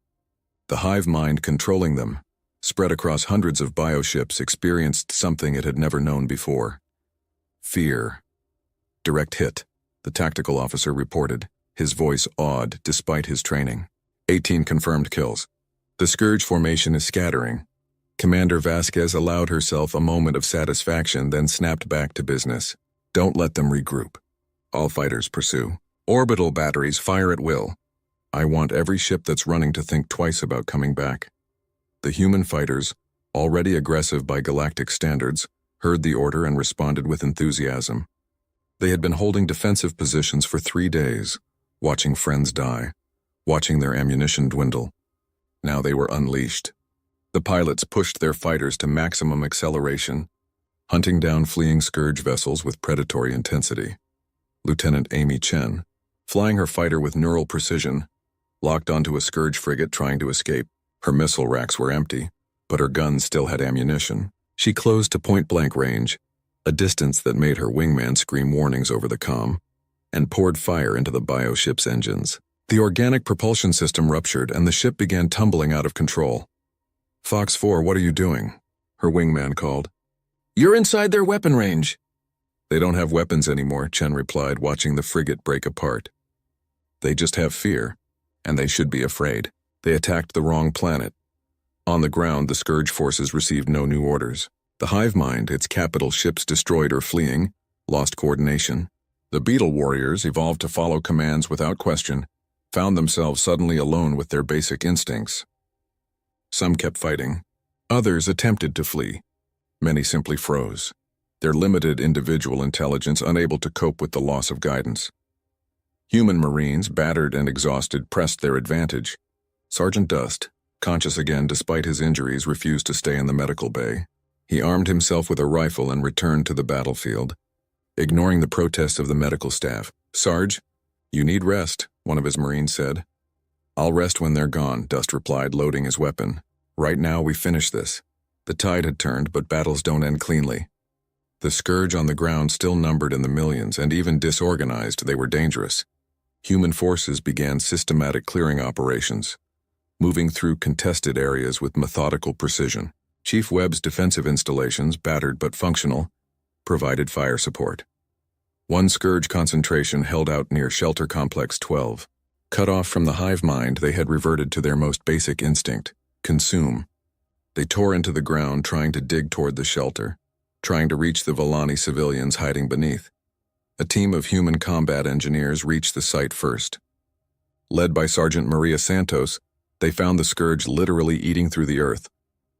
The hive mind controlling them, spread across hundreds of bioships, experienced something it had never known before. Fear. Direct hit, the tactical officer reported, his voice awed despite his training. 18 confirmed kills. The Scourge formation is scattering. Commander Vasquez allowed herself a moment of satisfaction, then snapped back to business. Don't let them regroup. All fighters pursue. Orbital batteries fire at will. I want every ship that's running to think twice about coming back. The human fighters, already aggressive by galactic standards, heard the order and responded with enthusiasm. They had been holding defensive positions for 3 days, watching friends die, watching their ammunition dwindle. Now they were unleashed. The pilots pushed their fighters to maximum acceleration, hunting down fleeing Scourge vessels with predatory intensity. Lieutenant Amy Chen, flying her fighter with neural precision, locked onto a Scourge frigate trying to escape. Her missile racks were empty, but her guns still had ammunition. She closed to point-blank range, a distance that made her wingman scream warnings over the comm, and poured fire into the bioship's engines. The organic propulsion system ruptured and the ship began tumbling out of control. Fox 4, what are you doing? Her wingman called. You're inside their weapon range. They don't have weapons anymore, Chen replied, watching the frigate break apart. They just have fear, and they should be afraid. They attacked the wrong planet. On the ground, the Scourge forces received no new orders. The hive mind, its capital ships destroyed or fleeing, lost coordination. The Beetle warriors, evolved to follow commands without question, found themselves suddenly alone with their basic instincts. Some kept fighting. Others attempted to flee. Many simply froze, their limited individual intelligence unable to cope with the loss of guidance. Human Marines, battered and exhausted, pressed their advantage. Sergeant Dust, conscious again despite his injuries, refused to stay in the medical bay. He armed himself with a rifle and returned to the battlefield, ignoring the protests of the medical staff. Sarge, you need rest, one of his Marines said. I'll rest when they're gone, Dust replied, loading his weapon. Right now we finish this. The tide had turned, but battles don't end cleanly. The Scourge on the ground still numbered in the millions, and even disorganized, they were dangerous. Human forces began systematic clearing operations, moving through contested areas with methodical precision. Chief Webb's defensive installations, battered but functional, provided fire support. One Scourge concentration held out near Shelter Complex 12. Cut off from the hive mind, they had reverted to their most basic instinct: consume. They tore into the ground, trying to dig toward the shelter, trying to reach the Villani civilians hiding beneath. A team of human combat engineers reached the site first. Led by Sergeant Maria Santos, they found the Scourge literally eating through the earth,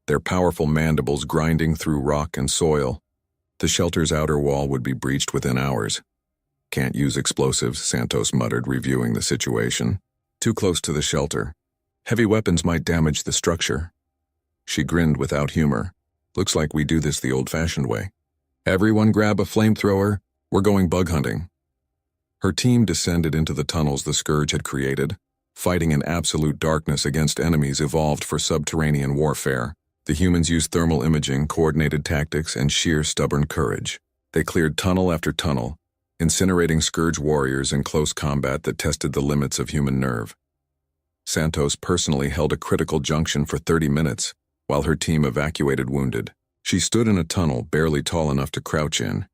their powerful mandibles grinding through rock and soil. The shelter's outer wall would be breached within hours. Can't use explosives, Santos muttered, reviewing the situation. Too close to the shelter. Heavy weapons might damage the structure. She grinned without humor. Looks like we do this the old-fashioned way. Everyone grab a flamethrower. We're going bug hunting. Her team descended into the tunnels the Scourge had created, fighting in absolute darkness against enemies evolved for subterranean warfare. The humans used thermal imaging, coordinated tactics, and sheer stubborn courage. They cleared tunnel after tunnel, incinerating Scourge warriors in close combat that tested the limits of human nerve. Santos personally held a critical junction for 30 minutes, while her team evacuated wounded. She stood in a tunnel barely tall enough to crouch in,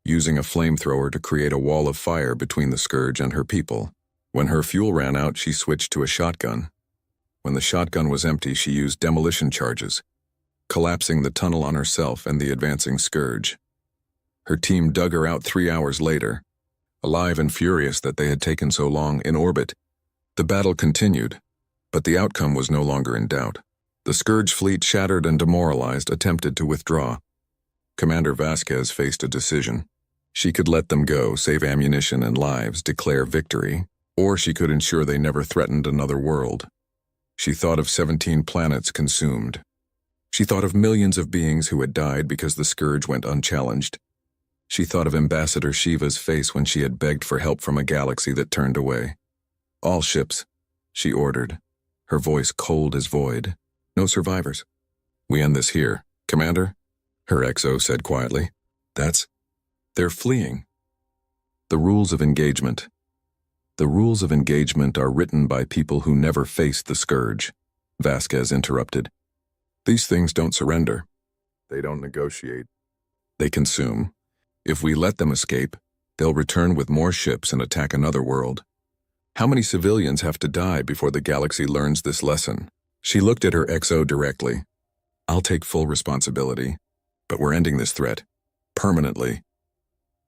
using a flamethrower to create a wall of fire between the Scourge and her people. When her fuel ran out, she switched to a shotgun. When the shotgun was empty, she used demolition charges, collapsing the tunnel on herself and the advancing Scourge. Her team dug her out 3 hours later, alive and furious that they had taken so long in orbit. The battle continued, but the outcome was no longer in doubt. The Scourge fleet, shattered and demoralized, attempted to withdraw. Commander Vasquez faced a decision. She could let them go, save ammunition and lives, declare victory, or she could ensure they never threatened another world. She thought of 17 planets consumed. She thought of millions of beings who had died because the scourge went unchallenged. She thought of Ambassador Shiva's face when she had begged for help from a galaxy that turned away. "All ships," she ordered, her voice cold as void. "No survivors." "We end this here, Commander," her XO said quietly. They're fleeing." The rules of engagement. The rules of engagement are written by people who never faced the scourge, Vasquez interrupted. These things don't surrender. They don't negotiate. They consume. If we let them escape, they'll return with more ships and attack another world. How many civilians have to die before the galaxy learns this lesson? She looked at her XO directly. "I'll take full responsibility, but we're ending this threat. Permanently."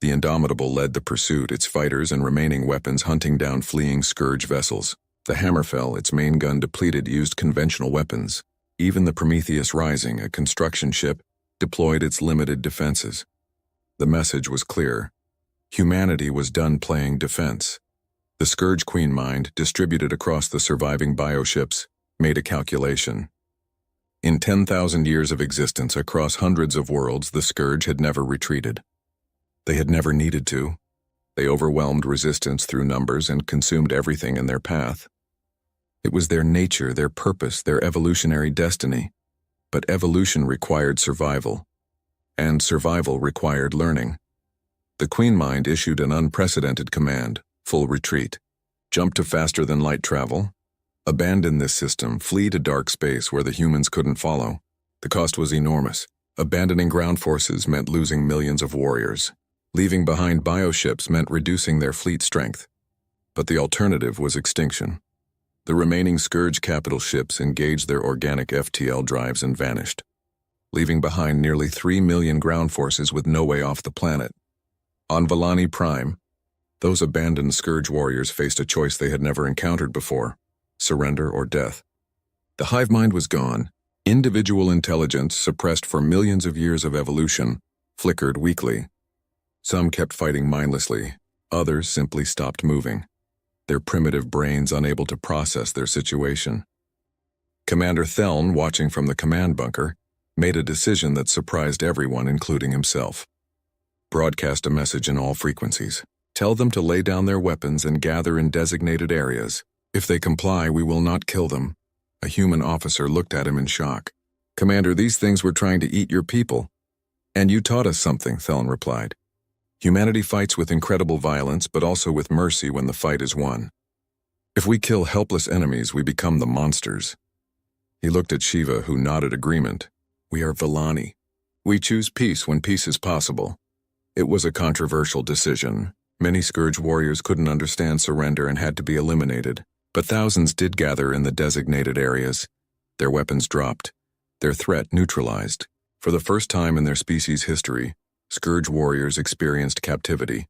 The Indomitable led the pursuit, its fighters and remaining weapons hunting down fleeing scourge vessels. The Hammerfell, its main gun depleted, used conventional weapons. Even the Prometheus Rising, a construction ship, deployed its limited defenses. The message was clear. Humanity was done playing defense. The Scourge Queen Mind, distributed across the surviving bioships, made a calculation. In 10,000 years of existence across hundreds of worlds, the Scourge had never retreated. They had never needed to. They overwhelmed resistance through numbers and consumed everything in their path. It was their nature, their purpose, their evolutionary destiny. But evolution required survival, and survival required learning. The Queen Mind issued an unprecedented command: full retreat. Jump to faster than light travel. Abandon this system, flee to dark space where the humans couldn't follow. The cost was enormous. Abandoning ground forces meant losing millions of warriors. Leaving behind bioships meant reducing their fleet strength. But the alternative was extinction. The remaining Scourge capital ships engaged their organic FTL drives and vanished, leaving behind nearly 3 million ground forces with no way off the planet. On Volani Prime, those abandoned Scourge warriors faced a choice they had never encountered before: surrender or death. The hive mind was gone. Individual intelligence, suppressed for millions of years of evolution, flickered weakly. Some kept fighting mindlessly, others simply stopped moving, their primitive brains unable to process their situation. Commander Theln, watching from the command bunker, made a decision that surprised everyone, including himself. Broadcast a message in all frequencies. Tell them to lay down their weapons and gather in designated areas. If they comply, we will not kill them. A human officer looked at him in shock. "Commander, these things were trying to eat your people." "And you taught us something," Theln replied. "Humanity fights with incredible violence, but also with mercy when the fight is won. If we kill helpless enemies, we become the monsters." He looked at Shiva, who nodded agreement. "We are Volani. We choose peace when peace is possible." It was a controversial decision. Many Scourge warriors couldn't understand surrender and had to be eliminated, but thousands did gather in the designated areas. Their weapons dropped, their threat neutralized. For the first time in their species' history, Scourge warriors experienced captivity.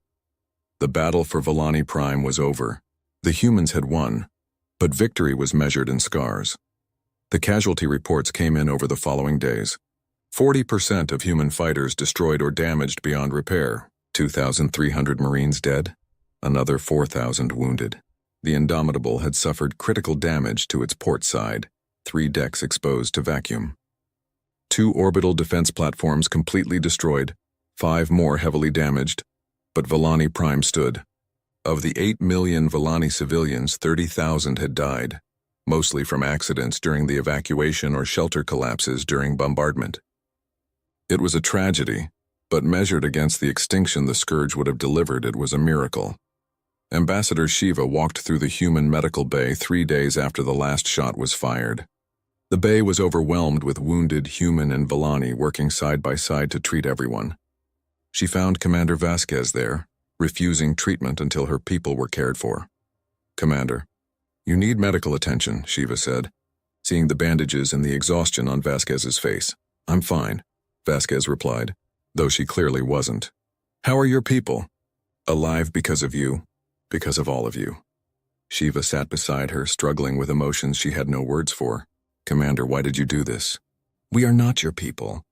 The battle for Volani Prime was over. The humans had won, but victory was measured in scars. The casualty reports came in over the following days. 40% of human fighters destroyed or damaged beyond repair, 2,300 Marines dead, another 4,000 wounded. The Indomitable had suffered critical damage to its port side, 3 decks exposed to vacuum. 2 orbital defense platforms completely destroyed, 5 more heavily damaged, but Volani Prime stood. Of the 8 million Volani civilians, 30,000 had died, mostly from accidents during the evacuation or shelter collapses during bombardment. It was a tragedy, but measured against the extinction the Scourge would have delivered, it was a miracle. Ambassador Shiva walked through the human medical bay 3 days after the last shot was fired. The bay was overwhelmed with wounded human and Volani working side by side to treat everyone. She found Commander Vasquez there, refusing treatment until her people were cared for. "Commander, you need medical attention," Shiva said, seeing the bandages and the exhaustion on Vasquez's face. "I'm fine," Vasquez replied, though she clearly wasn't. "How are your people?" "Alive because of you, because of all of you." Shiva sat beside her, struggling with emotions she had no words for. "Commander, why did you do this?" "We are not your people.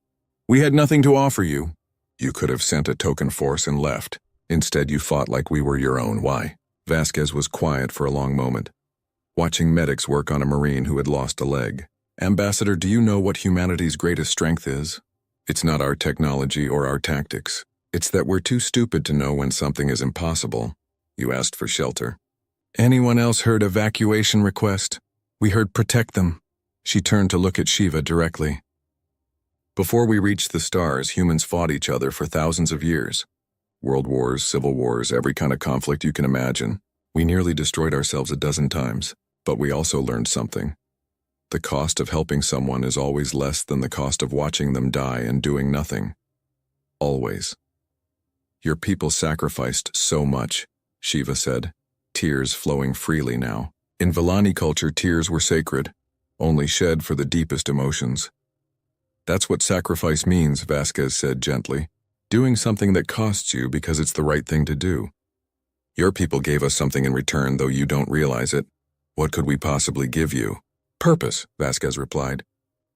We had nothing to offer you. You could have sent a token force and left. Instead, you fought like we were your own. Why? Vasquez was quiet for a long moment, watching medics work on a Marine who had lost a leg. Ambassador, do you know what humanity's greatest strength is? It's not our technology or our tactics. It's that we're too stupid to know when something is impossible. You asked for shelter. Anyone else heard evacuation request? We heard protect them. She turned to look at Shiva directly. Before we reached the stars, humans fought each other for thousands of years. World wars, civil wars, every kind of conflict you can imagine. We nearly destroyed ourselves a dozen times, but we also learned something. The cost of helping someone is always less than the cost of watching them die and doing nothing. Always. Your people sacrificed so much, Shiva said, tears flowing freely now. In Villani culture, tears were sacred, only shed for the deepest emotions. That's what sacrifice means, Vasquez said gently. Doing something that costs you because it's the right thing to do. Your people gave us something in return, though you don't realize it. What could we possibly give you? Purpose, Vasquez replied.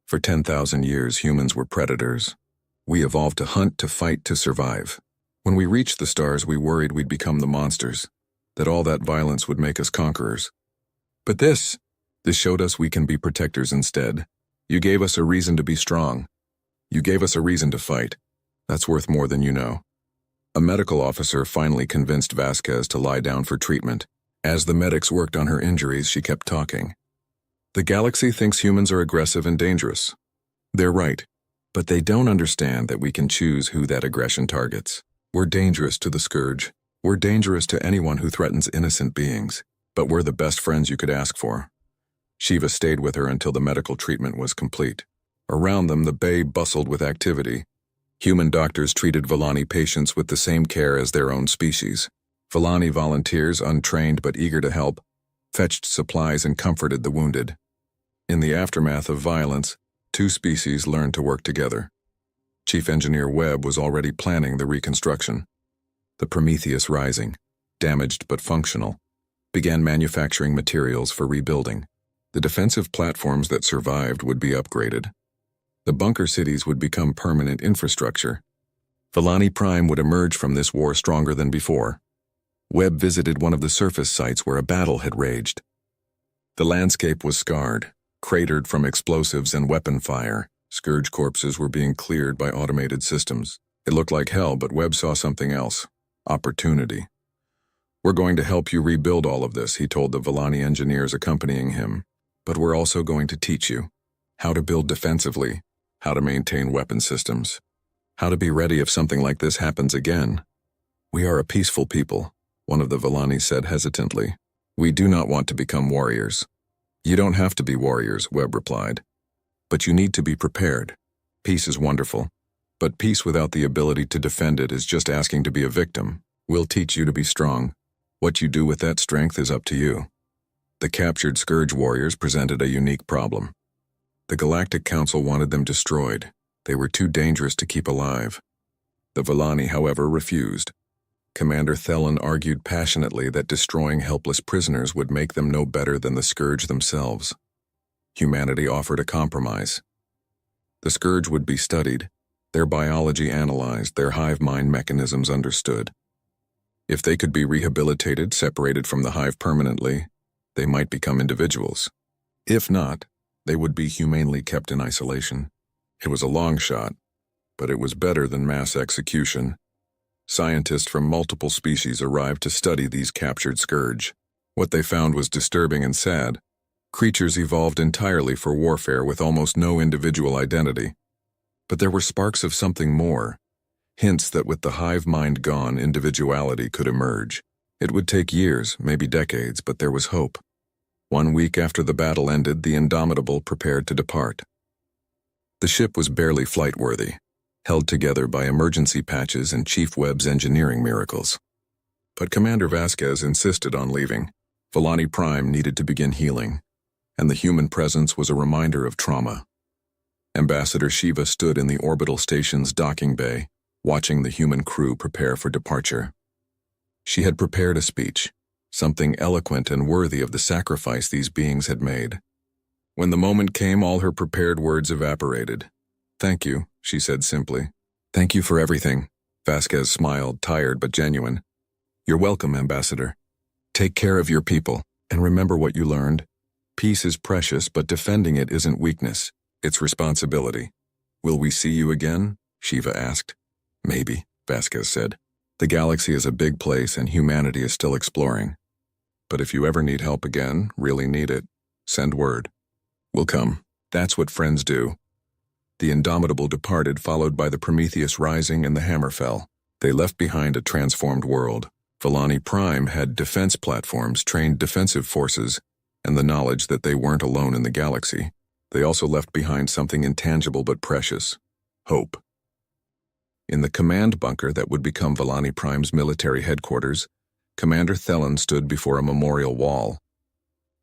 For 10,000 years, humans were predators. We evolved to hunt, to fight, to survive. When we reached the stars, we worried we'd become the monsters, that all that violence would make us conquerors. But this showed us we can be protectors instead. You gave us a reason to be strong. You gave us a reason to fight. That's worth more than you know. A medical officer finally convinced Vasquez to lie down for treatment. As the medics worked on her injuries, she kept talking. The galaxy thinks humans are aggressive and dangerous. They're right, but they don't understand that we can choose who that aggression targets. We're dangerous to the Scourge. We're dangerous to anyone who threatens innocent beings, but we're the best friends you could ask for. Shiva stayed with her until the medical treatment was complete. Around them, the bay bustled with activity. Human doctors treated Villani patients with the same care as their own species. Villani volunteers, untrained but eager to help, fetched supplies and comforted the wounded. In the aftermath of violence, two species learned to work together. Chief Engineer Webb was already planning the reconstruction. The Prometheus Rising, damaged but functional, began manufacturing materials for rebuilding. The defensive platforms that survived would be upgraded. The bunker cities would become permanent infrastructure. Villani Prime would emerge from this war stronger than before. Webb visited one of the surface sites where a battle had raged. The landscape was scarred, cratered from explosives and weapon fire. Scourge corpses were being cleared by automated systems. It looked like hell, but Webb saw something else. Opportunity. We're going to help you rebuild all of this, he told the Villani engineers accompanying him. But we're also going to teach you how to build defensively, how to maintain weapon systems, how to be ready if something like this happens again. We are a peaceful people, one of the Villani said hesitantly. We do not want to become warriors. You don't have to be warriors, Webb replied. But you need to be prepared. Peace is wonderful, but peace without the ability to defend it is just asking to be a victim. We'll teach you to be strong. What you do with that strength is up to you. The captured Scourge warriors presented a unique problem. The Galactic Council wanted them destroyed. They were too dangerous to keep alive. The Villani, however, refused. Commander Thelen argued passionately that destroying helpless prisoners would make them no better than the Scourge themselves. Humanity offered a compromise. The Scourge would be studied, their biology analyzed, their hive mind mechanisms understood. If they could be rehabilitated, separated from the hive permanently, they might become individuals. If not, they would be humanely kept in isolation. It was a long shot, but it was better than mass execution. Scientists from multiple species arrived to study these captured Scourge. What they found was disturbing and sad. Creatures evolved entirely for warfare with almost no individual identity. But there were sparks of something more, hints that with the hive mind gone, individuality could emerge. It would take years, maybe decades, but there was hope. 1 week after the battle ended, the Indomitable prepared to depart. The ship was barely flight-worthy, held together by emergency patches and Chief Webb's engineering miracles. But Commander Vasquez insisted on leaving. Villani Prime needed to begin healing, and the human presence was a reminder of trauma. Ambassador Shiva stood in the orbital station's docking bay, watching the human crew prepare for departure. She had prepared a speech, something eloquent and worthy of the sacrifice these beings had made. When the moment came, all her prepared words evaporated. "Thank you," she said simply. Thank you for everything. Vasquez smiled, tired but genuine. You're welcome, Ambassador. Take care of your people, and remember what you learned. Peace is precious, but defending it isn't weakness, it's responsibility. Will we see you again? Shiva asked. Maybe, Vasquez said. The galaxy is a big place and humanity is still exploring. But if you ever need help again, really need it, send word. We'll come. That's what friends do. The Indomitable departed, followed by the Prometheus rising and the Hammer fell. They left behind a transformed world. Volani Prime had defense platforms, trained defensive forces, and the knowledge that they weren't alone in the galaxy. They also left behind something intangible but precious: hope. In the command bunker that would become Volani Prime's military headquarters, Commander Thelen stood before a memorial wall.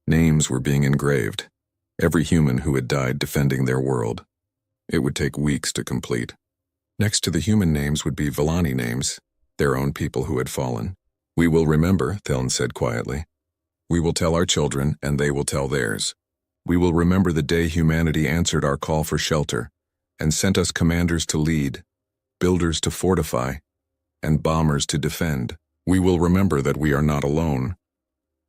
Names were being engraved. Every human who had died defending their world. It would take weeks to complete. Next to the human names would be Volani names, their own people who had fallen. We will remember, Thelen said quietly. We will tell our children, and they will tell theirs. We will remember the day humanity answered our call for shelter, and sent us commanders to lead, builders to fortify, and bombers to defend. We will remember that we are not alone.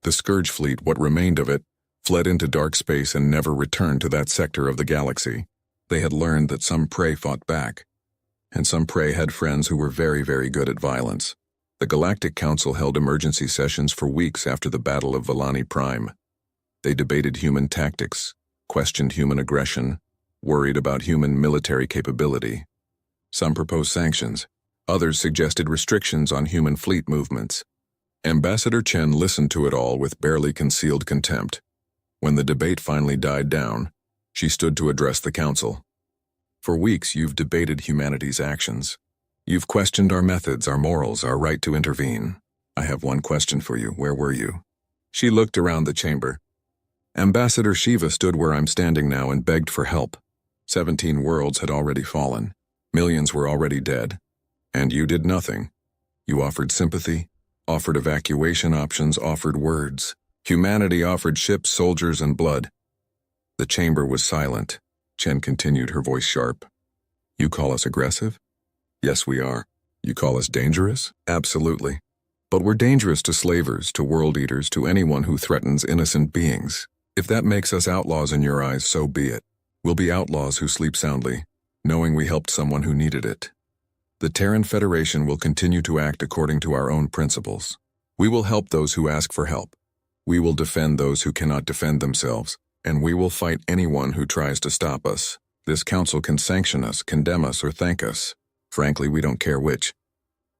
The Scourge fleet, what remained of it, fled into dark space and never returned to that sector of the galaxy. They had learned that some prey fought back, and some prey had friends who were very, very good at violence. The Galactic Council held emergency sessions for weeks after the Battle of Volani Prime. They debated human tactics, questioned human aggression, worried about human military capability. Some proposed sanctions. Others suggested restrictions on human fleet movements. Ambassador Chen listened to it all with barely concealed contempt. When the debate finally died down, she stood to address the council. For weeks you've debated humanity's actions. You've questioned our methods, our morals, our right to intervene. I have one question for you. Where were you? She looked around the chamber. Ambassador Shiva stood where I'm standing now and begged for help. 17 worlds had already fallen. Millions were already dead. And you did nothing. You offered sympathy, offered evacuation options, offered words. Humanity offered ships, soldiers, and blood. The chamber was silent. Chen continued, her voice sharp. You call us aggressive? Yes, we are. You call us dangerous? Absolutely. But we're dangerous to slavers, to world eaters, to anyone who threatens innocent beings. If that makes us outlaws in your eyes, so be it. We'll be outlaws who sleep soundly, knowing we helped someone who needed it. The Terran Federation will continue to act according to our own principles. We will help those who ask for help. We will defend those who cannot defend themselves, and we will fight anyone who tries to stop us. This council can sanction us, condemn us, or thank us. Frankly, we don't care which.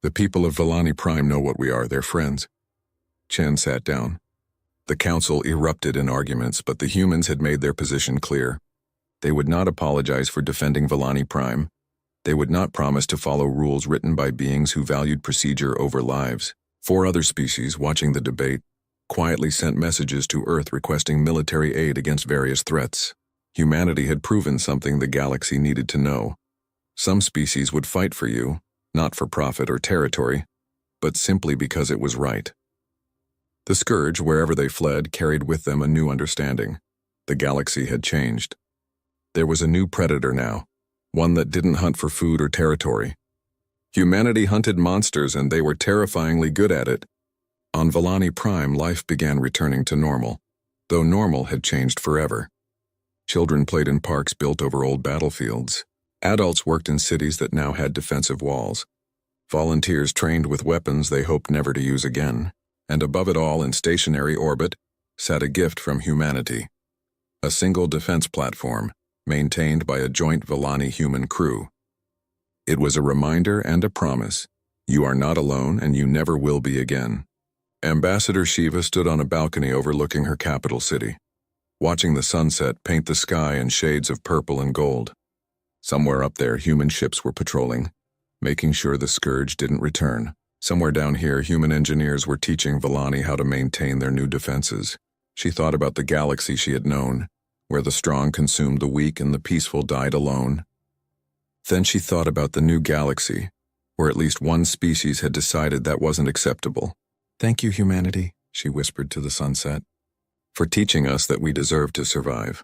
The people of Volani Prime know what we are, their friends. Chen sat down. The council erupted in arguments, but the humans had made their position clear. They would not apologize for defending Volani Prime. They would not promise to follow rules written by beings who valued procedure over lives. 4 other species, watching the debate, quietly sent messages to Earth requesting military aid against various threats. Humanity had proven something the galaxy needed to know. Some species would fight for you, not for profit or territory, but simply because it was right. The Scourge, wherever they fled, carried with them a new understanding. The galaxy had changed. There was a new predator now, one that didn't hunt for food or territory. Humanity hunted monsters, and they were terrifyingly good at it. On Volani Prime, life began returning to normal, though normal had changed forever. Children played in parks built over old battlefields. Adults worked in cities that now had defensive walls. Volunteers trained with weapons they hoped never to use again. And above it all, in stationary orbit, sat a gift from humanity. A single defense platform, maintained by a joint Volani human crew. It was a reminder and a promise. You are not alone, and you never will be again. Ambassador Shiva stood on a balcony overlooking her capital city, watching the sunset paint the sky in shades of purple and gold. Somewhere up there, human ships were patrolling, making sure the Scourge didn't return. Somewhere down here, human engineers were teaching Volani how to maintain their new defenses. She thought about the galaxy she had known, where the strong consumed the weak and the peaceful died alone. Then she thought about the new galaxy, where at least one species had decided that wasn't acceptable. Thank you, humanity, she whispered to the sunset, for teaching us that we deserve to survive.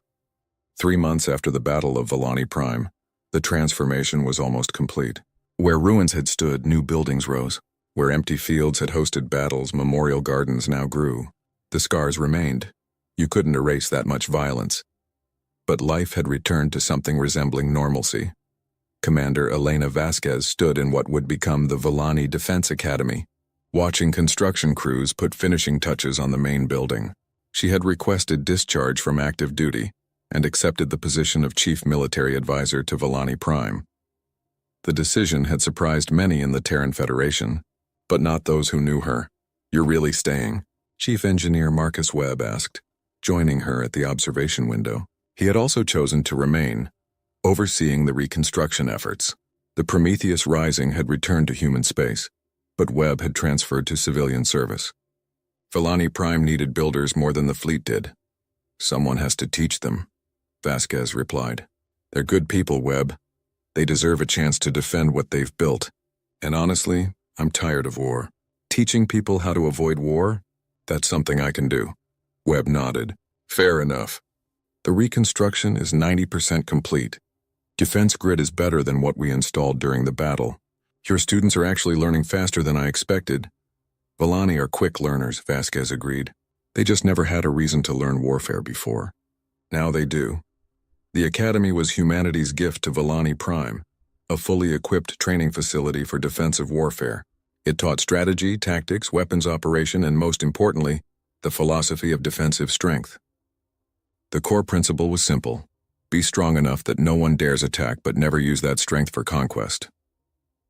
3 months after the Battle of Volani Prime, The transformation was almost complete. Where ruins had stood, new buildings rose. Where empty fields had hosted battles, memorial gardens now grew. The scars remained. You couldn't erase that much violence. But life had returned to something resembling normalcy. Commander Elena Vasquez stood in what would become the Villani Defense Academy, watching construction crews put finishing touches on the main building. She had requested discharge from active duty and accepted the position of Chief Military Advisor to Villani Prime. The decision had surprised many in the Terran Federation, but not those who knew her. "You're really staying?" Chief Engineer Marcus Webb asked, joining her at the observation window. He had also chosen to remain, overseeing the reconstruction efforts. The Prometheus Rising had returned to human space, but Webb had transferred to civilian service. Villani Prime needed builders more than the fleet did. "Someone has to teach them," Vasquez replied. "They're good people, Webb. They deserve a chance to defend what they've built. And honestly, I'm tired of war. Teaching people how to avoid war? That's something I can do." Webb nodded. "Fair enough. The reconstruction is 90% complete. Defense grid is better than what we installed during the battle. Your students are actually learning faster than I expected." "Villani are quick learners," Vasquez agreed. "They just never had a reason to learn warfare before. Now they do." The academy was humanity's gift to Villani Prime, a fully equipped training facility for defensive warfare. It taught strategy, tactics, weapons operation, and most importantly, the philosophy of defensive strength. The core principle was simple: be strong enough that no one dares attack, but never use that strength for conquest.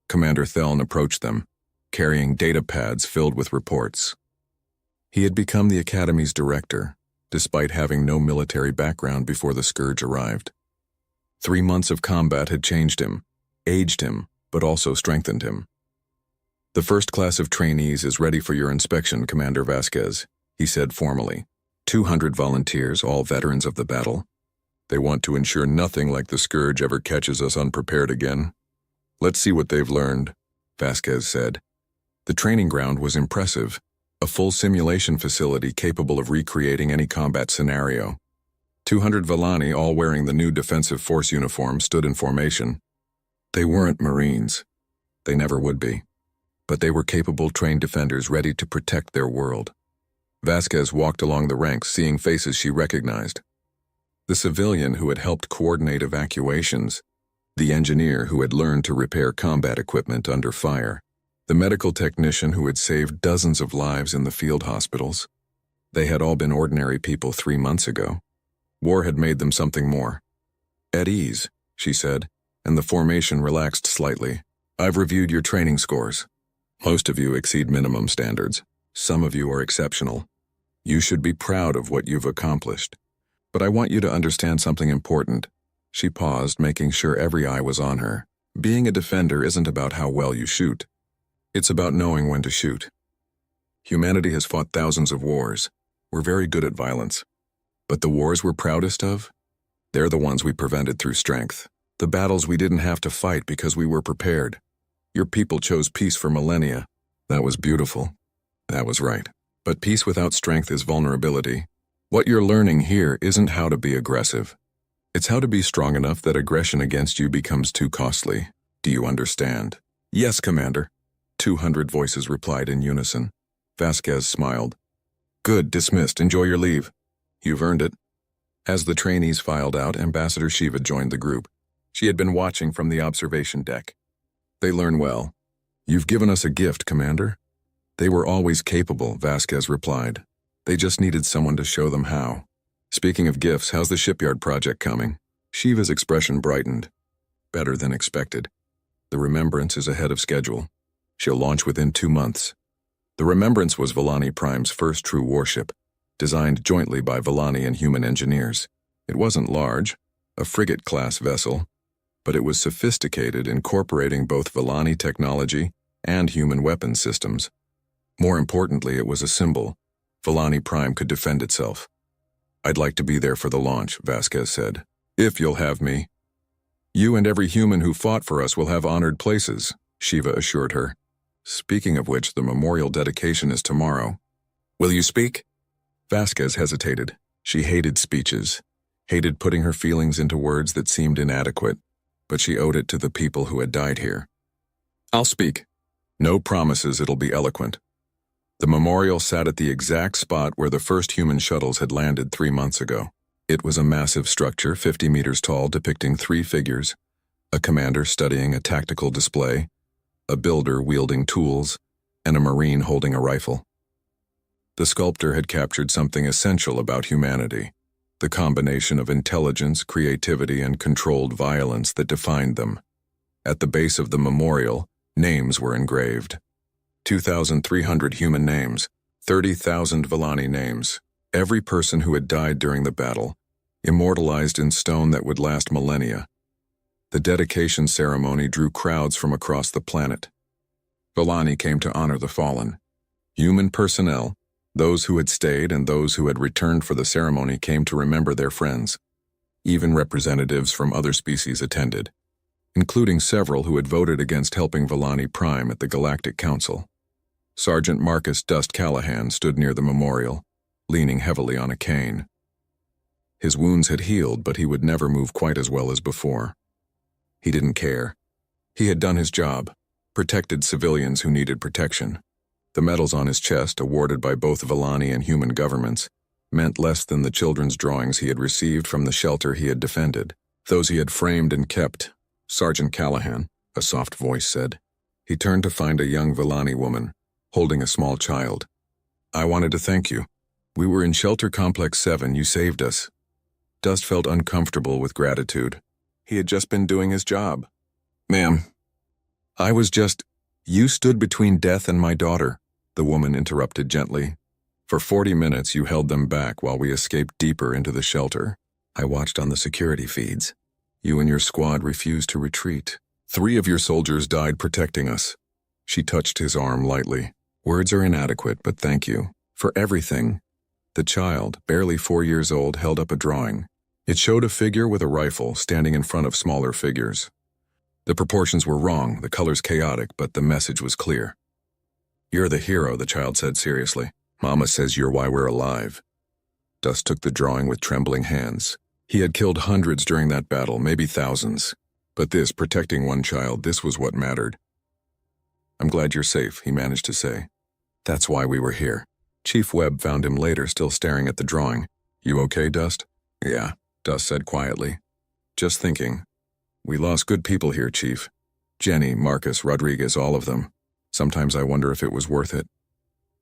Commander Theln approached them, carrying data pads filled with reports. He had become the Academy's director, despite having no military background before the Scourge arrived. 3 months of combat had changed him, aged him, but also strengthened him. "The first class of trainees is ready for your inspection, Commander Vasquez," he said formally. 200 volunteers, all veterans of the battle. They want to ensure nothing like the Scourge ever catches us unprepared again. "Let's see what they've learned," Vasquez said. The training ground was impressive, a full simulation facility capable of recreating any combat scenario. 200 Villani, all wearing the new defensive force uniform, stood in formation. They weren't Marines. They never would be. But they were capable, trained defenders ready to protect their world. Vasquez walked along the ranks, seeing faces she recognized. The civilian who had helped coordinate evacuations, the engineer who had learned to repair combat equipment under fire, the medical technician who had saved dozens of lives in the field hospitals. They had all been ordinary people 3 months ago. War had made them something more. "At ease," she said, and the formation relaxed slightly. "I've reviewed your training scores. Most of you exceed minimum standards. Some of you are exceptional. You should be proud of what you've accomplished. But I want you to understand something important." She paused, making sure every eye was on her. "Being a defender isn't about how well you shoot. It's about knowing when to shoot. Humanity has fought thousands of wars. We're very good at violence. But the wars we're proudest of? They're the ones we prevented through strength. The battles we didn't have to fight because we were prepared. Your people chose peace for millennia. That was beautiful. That was right. But peace without strength is vulnerability. What you're learning here isn't how to be aggressive. It's how to be strong enough that aggression against you becomes too costly. Do you understand?" "Yes, Commander," 200 voices replied in unison. Vasquez smiled. "Good, dismissed. Enjoy your leave. You've earned it." As the trainees filed out, Ambassador Shiva joined the group. She had been watching from the observation deck. "They learn well. You've given us a gift, Commander." "They were always capable," Vasquez replied. "They just needed someone to show them how." "Speaking of gifts, how's the shipyard project coming?" Shiva's expression brightened. "Better than expected. The Remembrance is ahead of schedule. She'll launch within 2 months. The Remembrance was Villani Prime's first true warship, designed jointly by Villani and human engineers. It wasn't large, a frigate-class vessel, but it was sophisticated, incorporating both Villani technology and human weapons systems. More importantly, it was a symbol. Villani Prime could defend itself. "I'd like to be there for the launch," Vasquez said. "If you'll have me." "You and every human who fought for us will have honored places," Shiva assured her. "Speaking of which, the memorial dedication is tomorrow. Will you speak?" Vasquez hesitated. She hated speeches, hated putting her feelings into words that seemed inadequate. but she owed it to the people who had died here. I'll speak. No promises it'll be eloquent. The memorial sat at the exact spot where the first human shuttles had landed 3 months ago. It was a massive structure, 50 meters tall, depicting 3 figures: a commander studying a tactical display, a builder wielding tools, and a Marine holding a rifle. The sculptor had captured something essential about humanity, the combination of intelligence, creativity, and controlled violence that defined them. At the base of the memorial, names were engraved. 2,300 human names, 30,000 Villani names, every person who had died during the battle, immortalized in stone that would last millennia. The dedication ceremony drew crowds from across the planet. Villani came to honor the fallen. Human personnel, those who had stayed and those who had returned for the ceremony, came to remember their friends. Even representatives from other species attended, including several who had voted against helping Villani Prime at the Galactic Council. Sergeant Marcus Dust Callahan stood near the memorial, leaning heavily on a cane. His wounds had healed, but he would never move quite as well as before. He didn't care. He had done his job, protected civilians who needed protection. The medals on his chest, awarded by both Villani and human governments, meant less than the children's drawings he had received from the shelter he had defended, those he had framed and kept. Sergeant Callahan, a soft voice said. He turned to find a young Villani woman, holding a small child. I wanted to thank you. We were in Shelter Complex 7, you saved us. Dust felt uncomfortable with gratitude. He had just been doing his job. Ma'am, I was just... You stood between death and my daughter, the woman interrupted gently. For 40 minutes you held them back while we escaped deeper into the shelter. I watched on the security feeds. You and your squad refused to retreat. 3 of your soldiers died protecting us. She touched his arm lightly. Words are inadequate, but thank you. For everything. The child, barely 4 years old, held up a drawing. It showed a figure with a rifle standing in front of smaller figures. The proportions were wrong, the colors chaotic, but the message was clear. You're the hero, the child said seriously. Mama says you're why we're alive. Dust took the drawing with trembling hands. He had killed hundreds during that battle, maybe thousands. But this, protecting one child, this was what mattered. I'm glad you're safe, he managed to say. That's why we were here. Chief Webb found him later, still staring at the drawing. You okay, Dust? Yeah, Dust said quietly. Just thinking. We lost good people here, Chief. Jenny, Marcus, Rodriguez, all of them. Sometimes I wonder if it was worth it.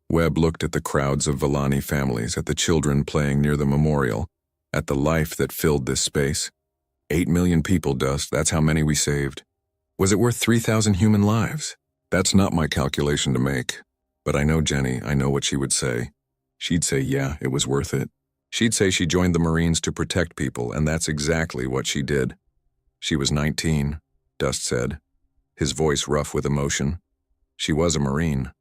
Webb looked at the crowds of Villani families, at the children playing near the memorial, at the life that filled this space. 8 million people, Dust, that's how many we saved. Was it worth 3,000 human lives? That's not my calculation to make. But I know Jenny, I know what she would say. She'd say, yeah, it was worth it. She'd say she joined the Marines to protect people, and that's exactly what she did. She was 19, Dust said, his voice rough with emotion. She was a Marine,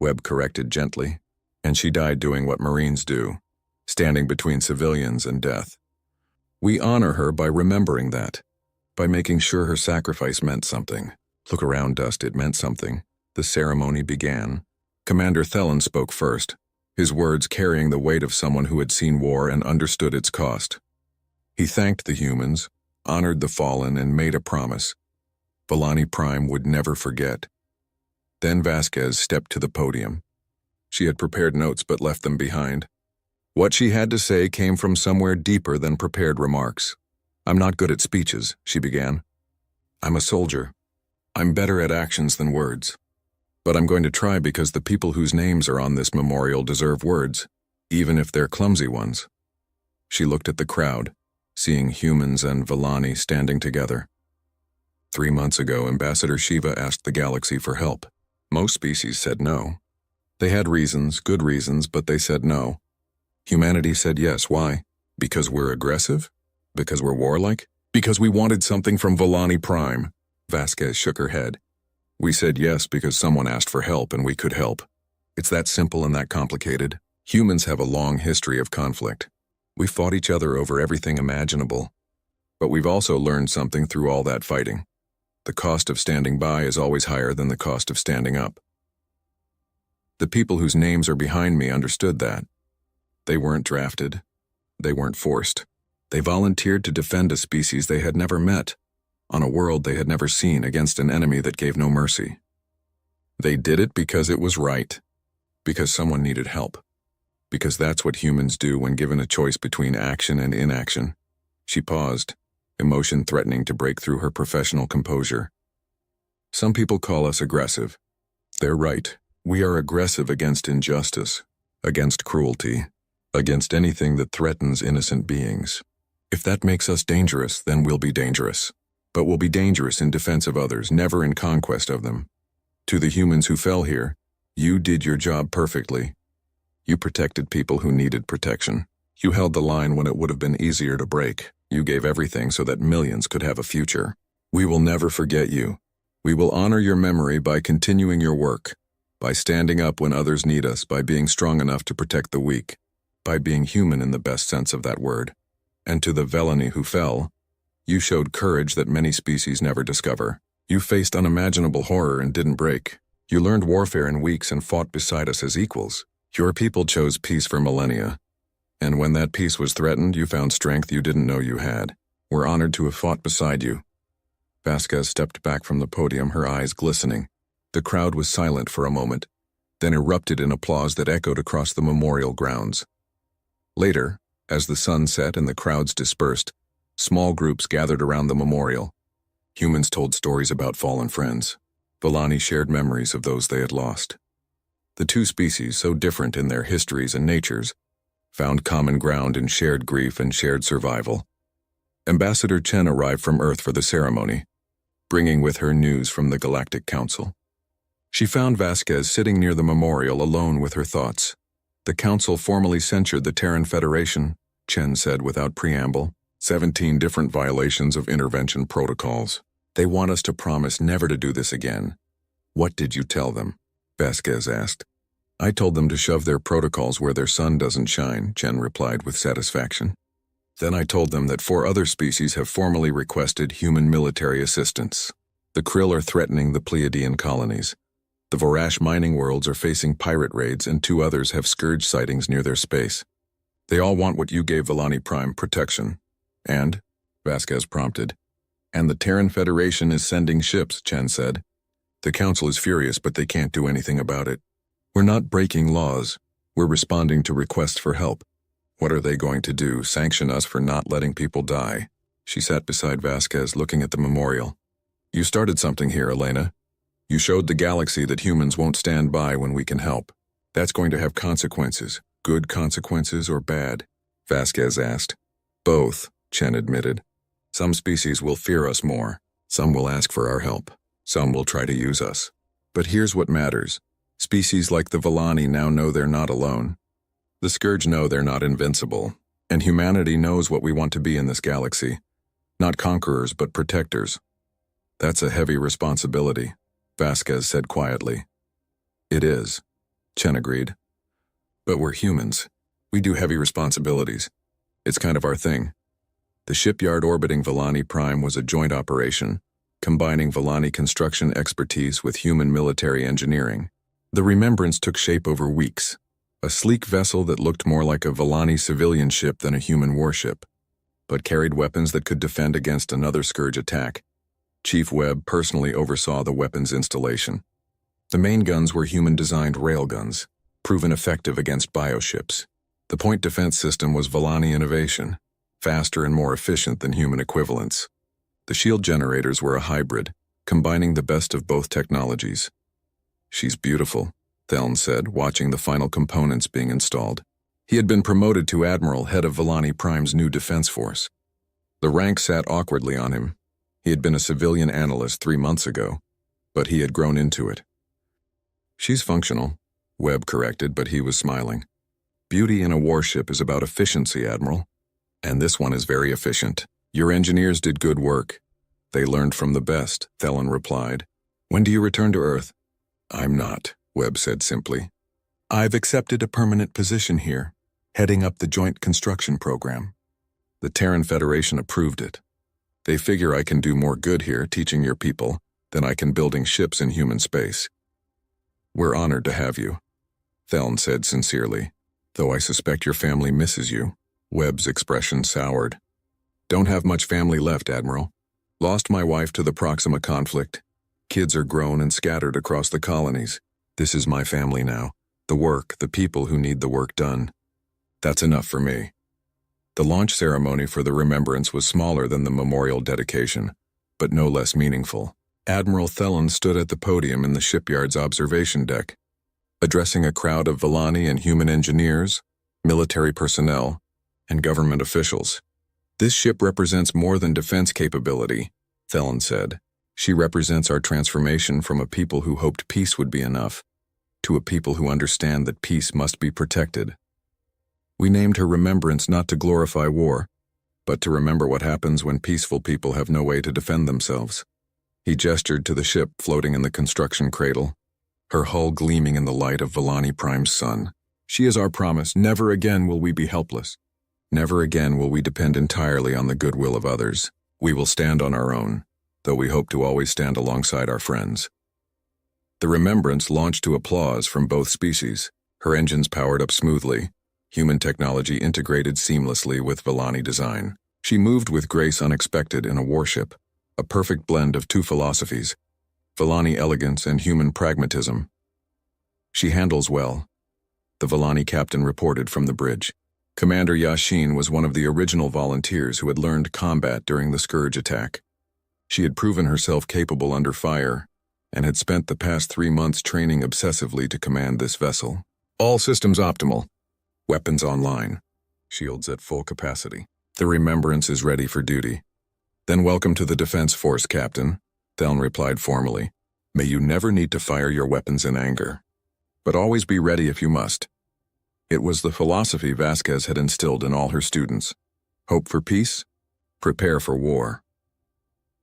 Webb corrected gently, and she died doing what Marines do, standing between civilians and death. We honor her by remembering that, by making sure her sacrifice meant something. Look around, Dust, it meant something. The ceremony began. Commander Thelen spoke first, his words carrying the weight of someone who had seen war and understood its cost. He thanked the humans, honored the fallen, and made a promise. Villani Prime would never forget. Then Vasquez stepped to the podium. She had prepared notes but left them behind. What she had to say came from somewhere deeper than prepared remarks. I'm not good at speeches, she began. I'm a soldier. I'm better at actions than words. But I'm going to try because the people whose names are on this memorial deserve words, even if they're clumsy ones. She looked at the crowd, seeing humans and Villani standing together. 3 months ago, Ambassador Shiva asked the galaxy for help. Most species said no. They had reasons, good reasons, but they said no. Humanity said yes. Why? Because we're aggressive? Because we're warlike? Because we wanted something from Villani Prime. Vasquez shook her head. We said yes because someone asked for help and we could help. It's that simple and that complicated. Humans have a long history of conflict. We fought each other over everything imaginable. But we've also learned something through all that fighting. The cost of standing by is always higher than the cost of standing up. The people whose names are behind me understood that. They weren't drafted. They weren't forced. They volunteered to defend a species they had never met. on a world they had never seen against an enemy that gave no mercy. They did it because it was right, because someone needed help, because that's what humans do when given a choice between action and inaction. She paused, emotion threatening to break through her professional composure. Some people call us aggressive. They're right. We are aggressive against injustice, against cruelty, against anything that threatens innocent beings. If that makes us dangerous, then we'll be dangerous. But we'll be dangerous in defense of others, never in conquest of them. To the humans who fell here, you did your job perfectly. You protected people who needed protection. You held the line when it would have been easier to break. You gave everything so that millions could have a future. We will never forget you. We will honor your memory by continuing your work, by standing up when others need us, by being strong enough to protect the weak, by being human in the best sense of that word. And to the Velani who fell, you showed courage that many species never discover. You faced unimaginable horror and didn't break. You learned warfare in weeks and fought beside us as equals. Your people chose peace for millennia. And when that peace was threatened, you found strength you didn't know you had. We're honored to have fought beside you. Vasquez stepped back from the podium, her eyes glistening. The crowd was silent for a moment, then erupted in applause that echoed across the memorial grounds. Later, as the sun set and the crowds dispersed, small groups gathered around the memorial. Humans told stories about fallen friends. Velani shared memories of those they had lost. The two species, so different in their histories and natures, found common ground in shared grief and shared survival. Ambassador Chen arrived from Earth for the ceremony, bringing with her news from the Galactic Council. She found Vasquez sitting near the memorial alone with her thoughts. The Council formally censured the Terran Federation, Chen said without preamble. 17 different violations of intervention protocols. They want us to promise never to do this again. What did you tell them? Vasquez asked. I told them to shove their protocols where their sun doesn't shine, Chen replied with satisfaction. Then I told them that 4 other species have formally requested human military assistance. The Krill are threatening the Pleiadian colonies. The Vorash mining worlds are facing pirate raids, and 2 others have scourge sightings near their space. They all want what you gave Velani Prime, protection. And, Vasquez prompted, and the Terran Federation is sending ships, Chen said. The Council is furious, but they can't do anything about it. We're not breaking laws. We're responding to requests for help. What are they going to do, sanction us for not letting people die? She sat beside Vasquez, looking at the memorial. You started something here, Elena. You showed the galaxy that humans won't stand by when we can help. That's going to have consequences, good consequences or bad? Vasquez asked. Both, Chen admitted. Some species will fear us more. Some will ask for our help. Some will try to use us. But here's what matters. Species like the Velani now know they're not alone. The Scourge know they're not invincible. And humanity knows what we want to be in this galaxy. Not conquerors, but protectors. That's a heavy responsibility, Vasquez said quietly. It is, Chen agreed. But we're humans. We do heavy responsibilities. It's kind of our thing. The shipyard orbiting Velani Prime was a joint operation, combining Velani construction expertise with human military engineering. The remembrance took shape over weeks, a sleek vessel that looked more like a Velani civilian ship than a human warship, but carried weapons that could defend against another Scourge attack. Chief Webb personally oversaw the weapons installation. The main guns were human-designed railguns, proven effective against bioships. The point defense system was Velani innovation, faster and more efficient than human equivalents. The shield generators were a hybrid, combining the best of both technologies. She's beautiful, Theln said, watching the final components being installed. He had been promoted to Admiral, head of Velani Prime's new defense force. The rank sat awkwardly on him. He had been a civilian analyst 3 months ago, but he had grown into it. She's functional, Webb corrected, but he was smiling. Beauty in a warship is about efficiency, Admiral. And this one is very efficient. Your engineers did good work. They learned from the best, Thelon replied. When do you return to Earth? I'm not, Webb said simply. I've accepted a permanent position here, heading up the Joint Construction Program. The Terran Federation approved it. They figure I can do more good here teaching your people than I can building ships in human space. We're honored to have you, Theln said sincerely, though I suspect your family misses you. Webb's expression soured. Don't have much family left, Admiral. Lost my wife to the Proxima conflict. Kids are grown and scattered across the colonies. This is my family now. The work, the people who need the work done. That's enough for me. The launch ceremony for the remembrance was smaller than the memorial dedication, but no less meaningful. Admiral Thelen stood at the podium in the shipyard's observation deck, addressing a crowd of Villani and human engineers, military personnel, and government officials. This ship represents more than defense capability, Thelen said. She represents our transformation from a people who hoped peace would be enough, to a people who understand that peace must be protected. We named her Remembrance not to glorify war, but to remember what happens when peaceful people have no way to defend themselves. He gestured to the ship floating in the construction cradle, her hull gleaming in the light of Villani Prime's sun. She is our promise. Never again will we be helpless. Never again will we depend entirely on the goodwill of others. We will stand on our own, though we hope to always stand alongside our friends. The Remembrance launched to applause from both species. Her engines powered up smoothly, human technology integrated seamlessly with Villani design. She moved with grace unexpected in a warship, a perfect blend of two philosophies, Villani elegance and human pragmatism. She handles well, the Villani captain reported from the bridge. Commander Yashin was one of the original volunteers who had learned combat during the Scourge attack. She had proven herself capable under fire, and had spent the past 3 months training obsessively to command this vessel. All systems optimal. Weapons online. Shields at full capacity. The Remembrance is ready for duty. Then welcome to the Defense Force, Captain, Thelen replied formally. May you never need to fire your weapons in anger, but always be ready if you must. It was the philosophy Vasquez had instilled in all her students. Hope for peace, prepare for war.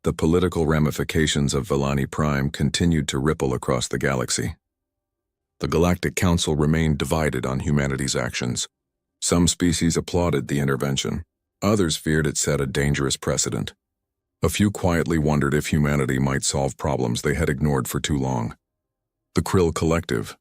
The political ramifications of Villani Prime continued to ripple across the galaxy. The Galactic Council remained divided on humanity's actions. Some species applauded the intervention. Others feared it set a dangerous precedent. A few quietly wondered if humanity might solve problems they had ignored for too long. The Krill Collective,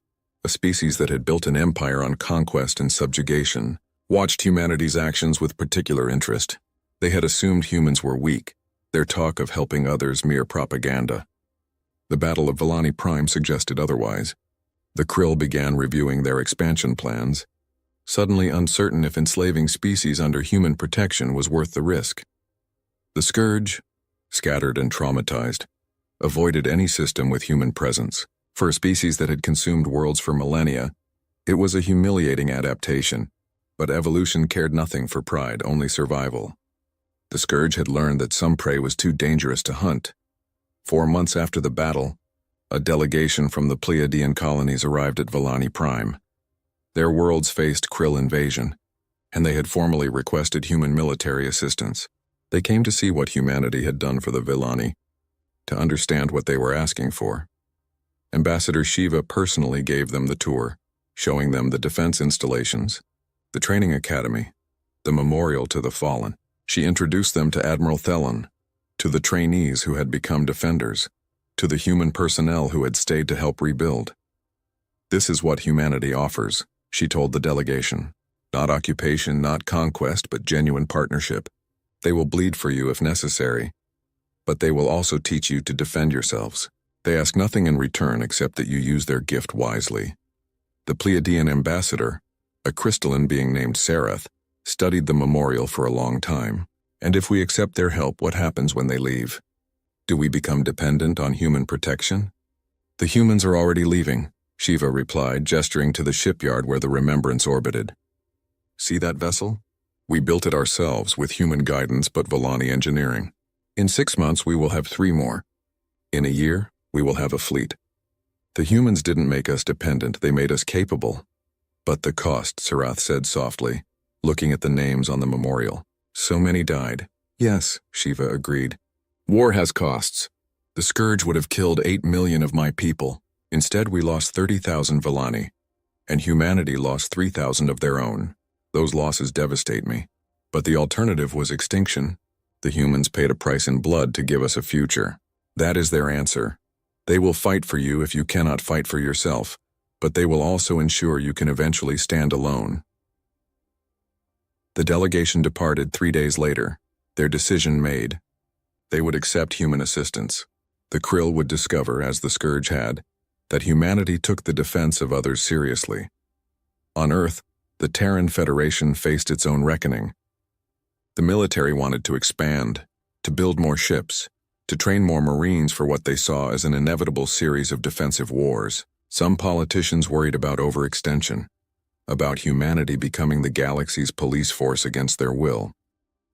a species that had built an empire on conquest and subjugation, watched humanity's actions with particular interest. They had assumed humans were weak, their talk of helping others mere propaganda. The Battle of Villani Prime suggested otherwise. The Krill began reviewing their expansion plans, suddenly uncertain if enslaving species under human protection was worth the risk. The Scourge, scattered and traumatized, avoided any system with human presence. For a species that had consumed worlds for millennia, it was a humiliating adaptation, but evolution cared nothing for pride, only survival. The Scourge had learned that some prey was too dangerous to hunt. 4 months after the battle, a delegation from the Pleiadian colonies arrived at Villani Prime. Their worlds faced Krill invasion, and they had formally requested human military assistance. They came to see what humanity had done for the Villani, to understand what they were asking for. Ambassador Shiva personally gave them the tour, showing them the defense installations, the training academy, the memorial to the fallen. She introduced them to Admiral Thelen, to the trainees who had become defenders, to the human personnel who had stayed to help rebuild. This is what humanity offers, she told the delegation. Not occupation, not conquest, but genuine partnership. They will bleed for you if necessary, but they will also teach you to defend yourselves. They ask nothing in return except that you use their gift wisely. The Pleiadian ambassador, a crystalline being named Sarath, studied the memorial for a long time. And if we accept their help, what happens when they leave? Do we become dependent on human protection? The humans are already leaving, Shiva replied, gesturing to the shipyard where the Remembrance orbited. See that vessel? We built it ourselves with human guidance but Villani engineering. In 6 months, we will have 3 more. In a year, we will have a fleet. The humans didn't make us dependent, they made us capable. But the cost, Sarath said softly, looking at the names on the memorial. So many died. Yes, Shiva agreed. War has costs. The Scourge would have killed 8 million of my people. Instead, we lost 30,000 Villani, and humanity lost 3,000 of their own. Those losses devastate me. But the alternative was extinction. The humans paid a price in blood to give us a future. That is their answer. They will fight for you if you cannot fight for yourself, but they will also ensure you can eventually stand alone. The delegation departed 3 days later, their decision made. They would accept human assistance. The Krill would discover, as the Scourge had, that humanity took the defense of others seriously. On Earth, the Terran Federation faced its own reckoning. The military wanted to expand, to build more ships, to train more Marines for what they saw as an inevitable series of defensive wars. Some politicians worried about overextension, about humanity becoming the galaxy's police force against their will.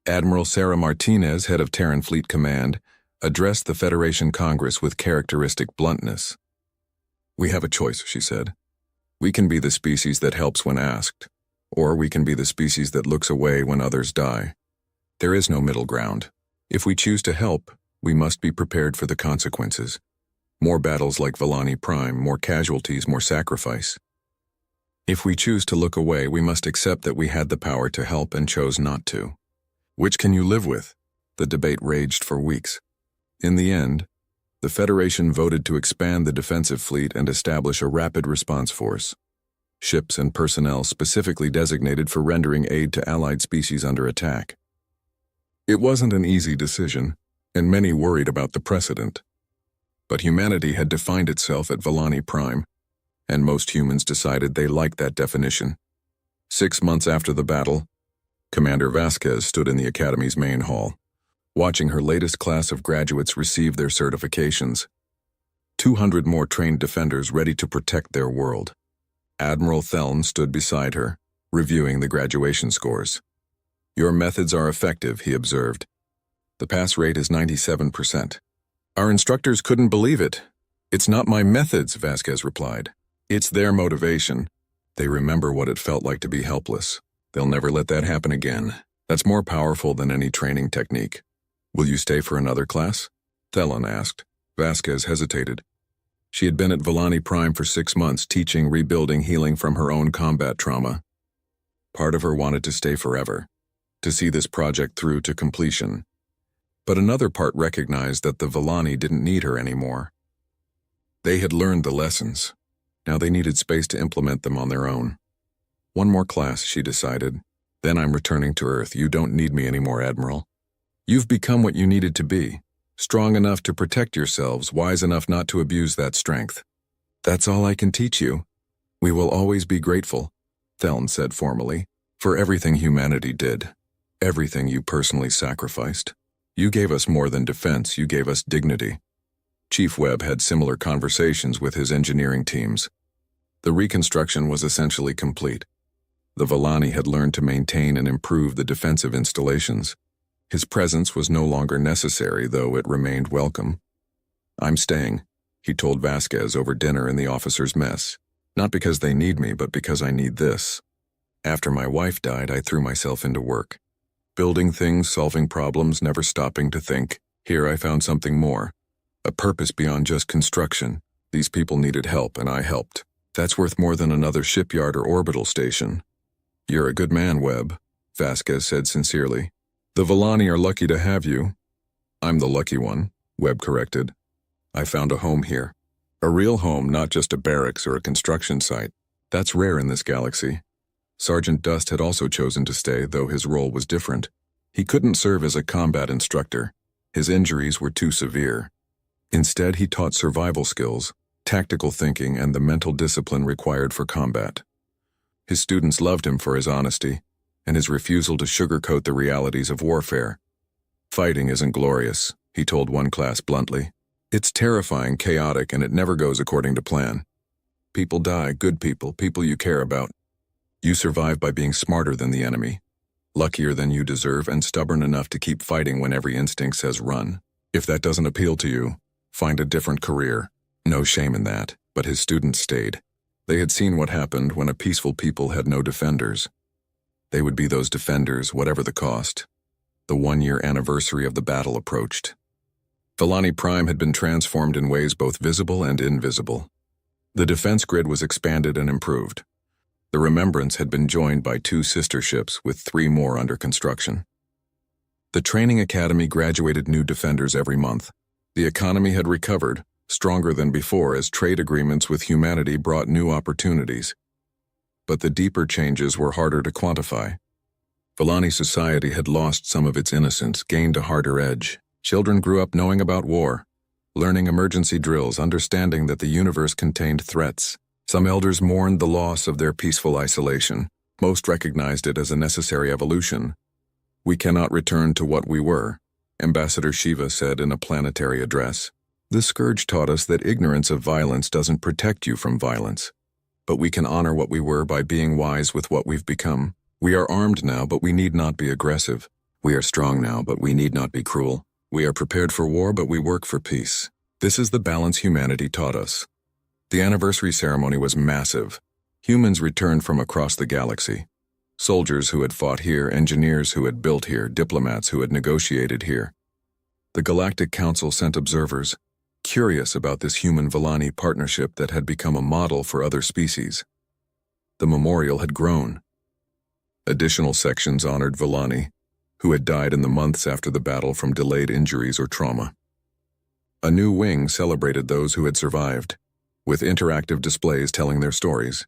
Admiral Sarah Martinez, head of Terran Fleet Command, addressed the Federation Congress with characteristic bluntness. "We have a choice," she said. "We can be the species that helps when asked, or we can be the species that looks away when others die. There is no middle ground. If we choose to help, we must be prepared for the consequences. More battles like Volani Prime, more casualties, more sacrifice. If we choose to look away, we must accept that we had the power to help and chose not to. Which can you live with?" The debate raged for weeks. In the end, the Federation voted to expand the defensive fleet and establish a rapid response force. Ships and personnel specifically designated for rendering aid to allied species under attack. It wasn't an easy decision, and many worried about the precedent. But humanity had defined itself at Volani Prime, and most humans decided they liked that definition. 6 months after the battle, Commander Vasquez stood in the Academy's main hall, watching her latest class of graduates receive their certifications. 200 more trained defenders ready to protect their world. Admiral Theln stood beside her, reviewing the graduation scores. "Your methods are effective," he observed. "The pass rate is 97%. Our instructors couldn't believe it. "It's not my methods," Vasquez replied. "It's their motivation. They remember what it felt like to be helpless. They'll never let that happen again. That's more powerful than any training technique." "Will you stay for another class?" Thelon asked. Vasquez hesitated. She had been at Volani Prime for 6 months, teaching, rebuilding, healing from her own combat trauma. Part of her wanted to stay forever, to see this project through to completion. But another part recognized that the Volani didn't need her anymore. They had learned the lessons. Now they needed space to implement them on their own. "One more class," she decided. "Then I'm returning to Earth. You don't need me anymore, Admiral. You've become what you needed to be, strong enough to protect yourselves, wise enough not to abuse that strength. That's all I can teach you. We will always be grateful," Theln said formally, "for everything humanity did, everything you personally sacrificed. You gave us more than defense, you gave us dignity." Chief Webb had similar conversations with his engineering teams. The reconstruction was essentially complete. The Volani had learned to maintain and improve the defensive installations. His presence was no longer necessary, though it remained welcome. "I'm staying," he told Vasquez over dinner in the officers' mess. "Not because they need me, but because I need this. After my wife died, I threw myself into work. Building things, solving problems, never stopping to think. Here I found something more. A purpose beyond just construction. These people needed help, and I helped. That's worth more than another shipyard or orbital station." "You're a good man, Webb," Vasquez said sincerely. "The Volani are lucky to have you." "I'm the lucky one," Webb corrected. "I found a home here. A real home, not just a barracks or a construction site. That's rare in this galaxy." Sergeant Dust had also chosen to stay, though his role was different. He couldn't serve as a combat instructor. His injuries were too severe. Instead, he taught survival skills, tactical thinking, and the mental discipline required for combat. His students loved him for his honesty and his refusal to sugarcoat the realities of warfare. "Fighting isn't glorious," he told one class bluntly. "It's terrifying, chaotic, and it never goes according to plan. People die, good people, people you care about. You survive by being smarter than the enemy, luckier than you deserve, and stubborn enough to keep fighting when every instinct says run. If that doesn't appeal to you, find a different career." No shame in that, but his students stayed. They had seen what happened when a peaceful people had no defenders. They would be those defenders, whatever the cost. The 1-year anniversary of the battle approached. Volani Prime had been transformed in ways both visible and invisible. The defense grid was expanded and improved. The Remembrance had been joined by 2 sister ships, with 3 more under construction. The training academy graduated new defenders every month. The economy had recovered, stronger than before, as trade agreements with humanity brought new opportunities. But the deeper changes were harder to quantify. Volani society had lost some of its innocence, gained a harder edge. Children grew up knowing about war, learning emergency drills, understanding that the universe contained threats. Some elders mourned the loss of their peaceful isolation. Most recognized it as a necessary evolution. "We cannot return to what we were," Ambassador Shiva said in a planetary address. "This scourge taught us that ignorance of violence doesn't protect you from violence. But we can honor what we were by being wise with what we've become. We are armed now, but we need not be aggressive. We are strong now, but we need not be cruel. We are prepared for war, but we work for peace. This is the balance humanity taught us." The anniversary ceremony was massive. Humans returned from across the galaxy. Soldiers who had fought here, engineers who had built here, diplomats who had negotiated here. The Galactic Council sent observers, curious about this human-Villani partnership that had become a model for other species. The memorial had grown. Additional sections honored Villani, who had died in the months after the battle from delayed injuries or trauma. A new wing celebrated those who had survived, with interactive displays telling their stories.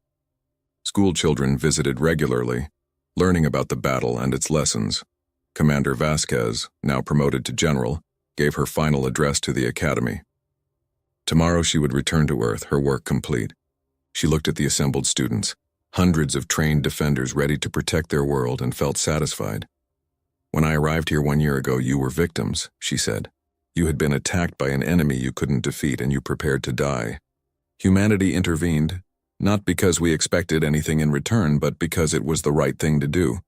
School children visited regularly, learning about the battle and its lessons. Commander Vasquez, now promoted to general, gave her final address to the academy. Tomorrow she would return to Earth, her work complete. She looked at the assembled students, hundreds of trained defenders ready to protect their world, and felt satisfied. "When I arrived here 1 year ago, you were victims," she said. "You had been attacked by an enemy you couldn't defeat, and you prepared to die. Humanity intervened, not because we expected anything in return, but because it was the right thing to do.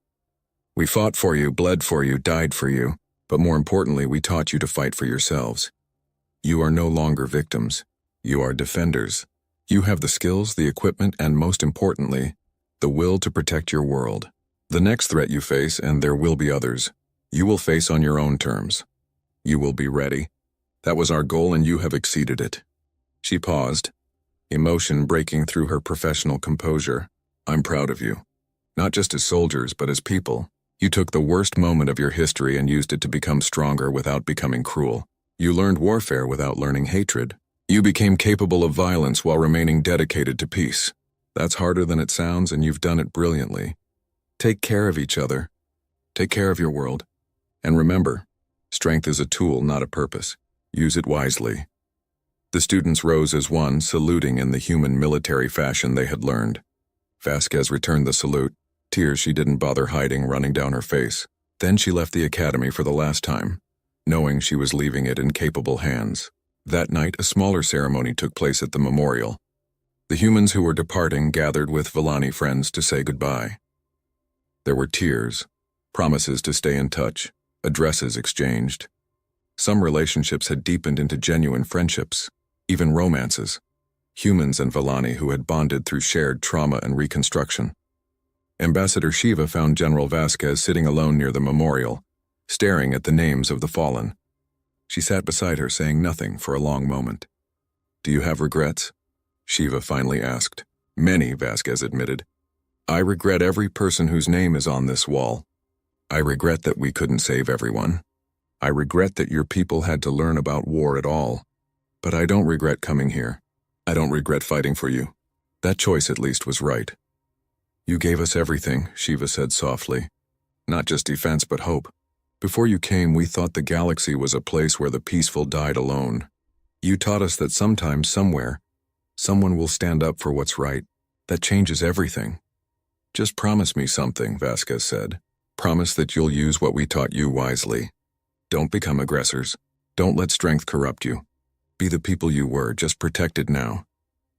We fought for you, bled for you, died for you, but more importantly, we taught you to fight for yourselves. You are no longer victims. You are defenders. You have the skills, the equipment, and most importantly, the will to protect your world. The next threat you face, and there will be others, you will face on your own terms. You will be ready. That was our goal, and you have exceeded it." She paused, emotion breaking through her professional composure. "I'm proud of you. Not just as soldiers, but as people. You took the worst moment of your history and used it to become stronger without becoming cruel. You learned warfare without learning hatred. You became capable of violence while remaining dedicated to peace. That's harder than it sounds, and you've done it brilliantly. Take care of each other. Take care of your world. And remember, strength is a tool, not a purpose. Use it wisely." The students rose as one, saluting in the human military fashion they had learned. Vasquez returned the salute, tears she didn't bother hiding running down her face. Then she left the academy for the last time, knowing she was leaving it in capable hands. That night, a smaller ceremony took place at the memorial. The humans who were departing gathered with Villani friends to say goodbye. There were tears, promises to stay in touch, addresses exchanged. Some relationships had deepened into genuine friendships, even romances. Humans and Villani who had bonded through shared trauma and reconstruction. Ambassador Shiva found General Vasquez sitting alone near the memorial, staring at the names of the fallen. She sat beside her, saying nothing for a long moment. "Do you have regrets?" Shiva finally asked. "Many," Vasquez admitted. "I regret every person whose name is on this wall. I regret that we couldn't save everyone. I regret that your people had to learn about war at all. But I don't regret coming here. I don't regret fighting for you. That choice at least was right." "You gave us everything," Shiva said softly. "Not just defense, but hope. Before you came, we thought the galaxy was a place where the peaceful died alone. You taught us that sometime, somewhere, someone will stand up for what's right. That changes everything." "Just promise me something," Vasquez said. "Promise that you'll use what we taught you wisely. Don't become aggressors. Don't let strength corrupt you. Be the people you were, just protected now."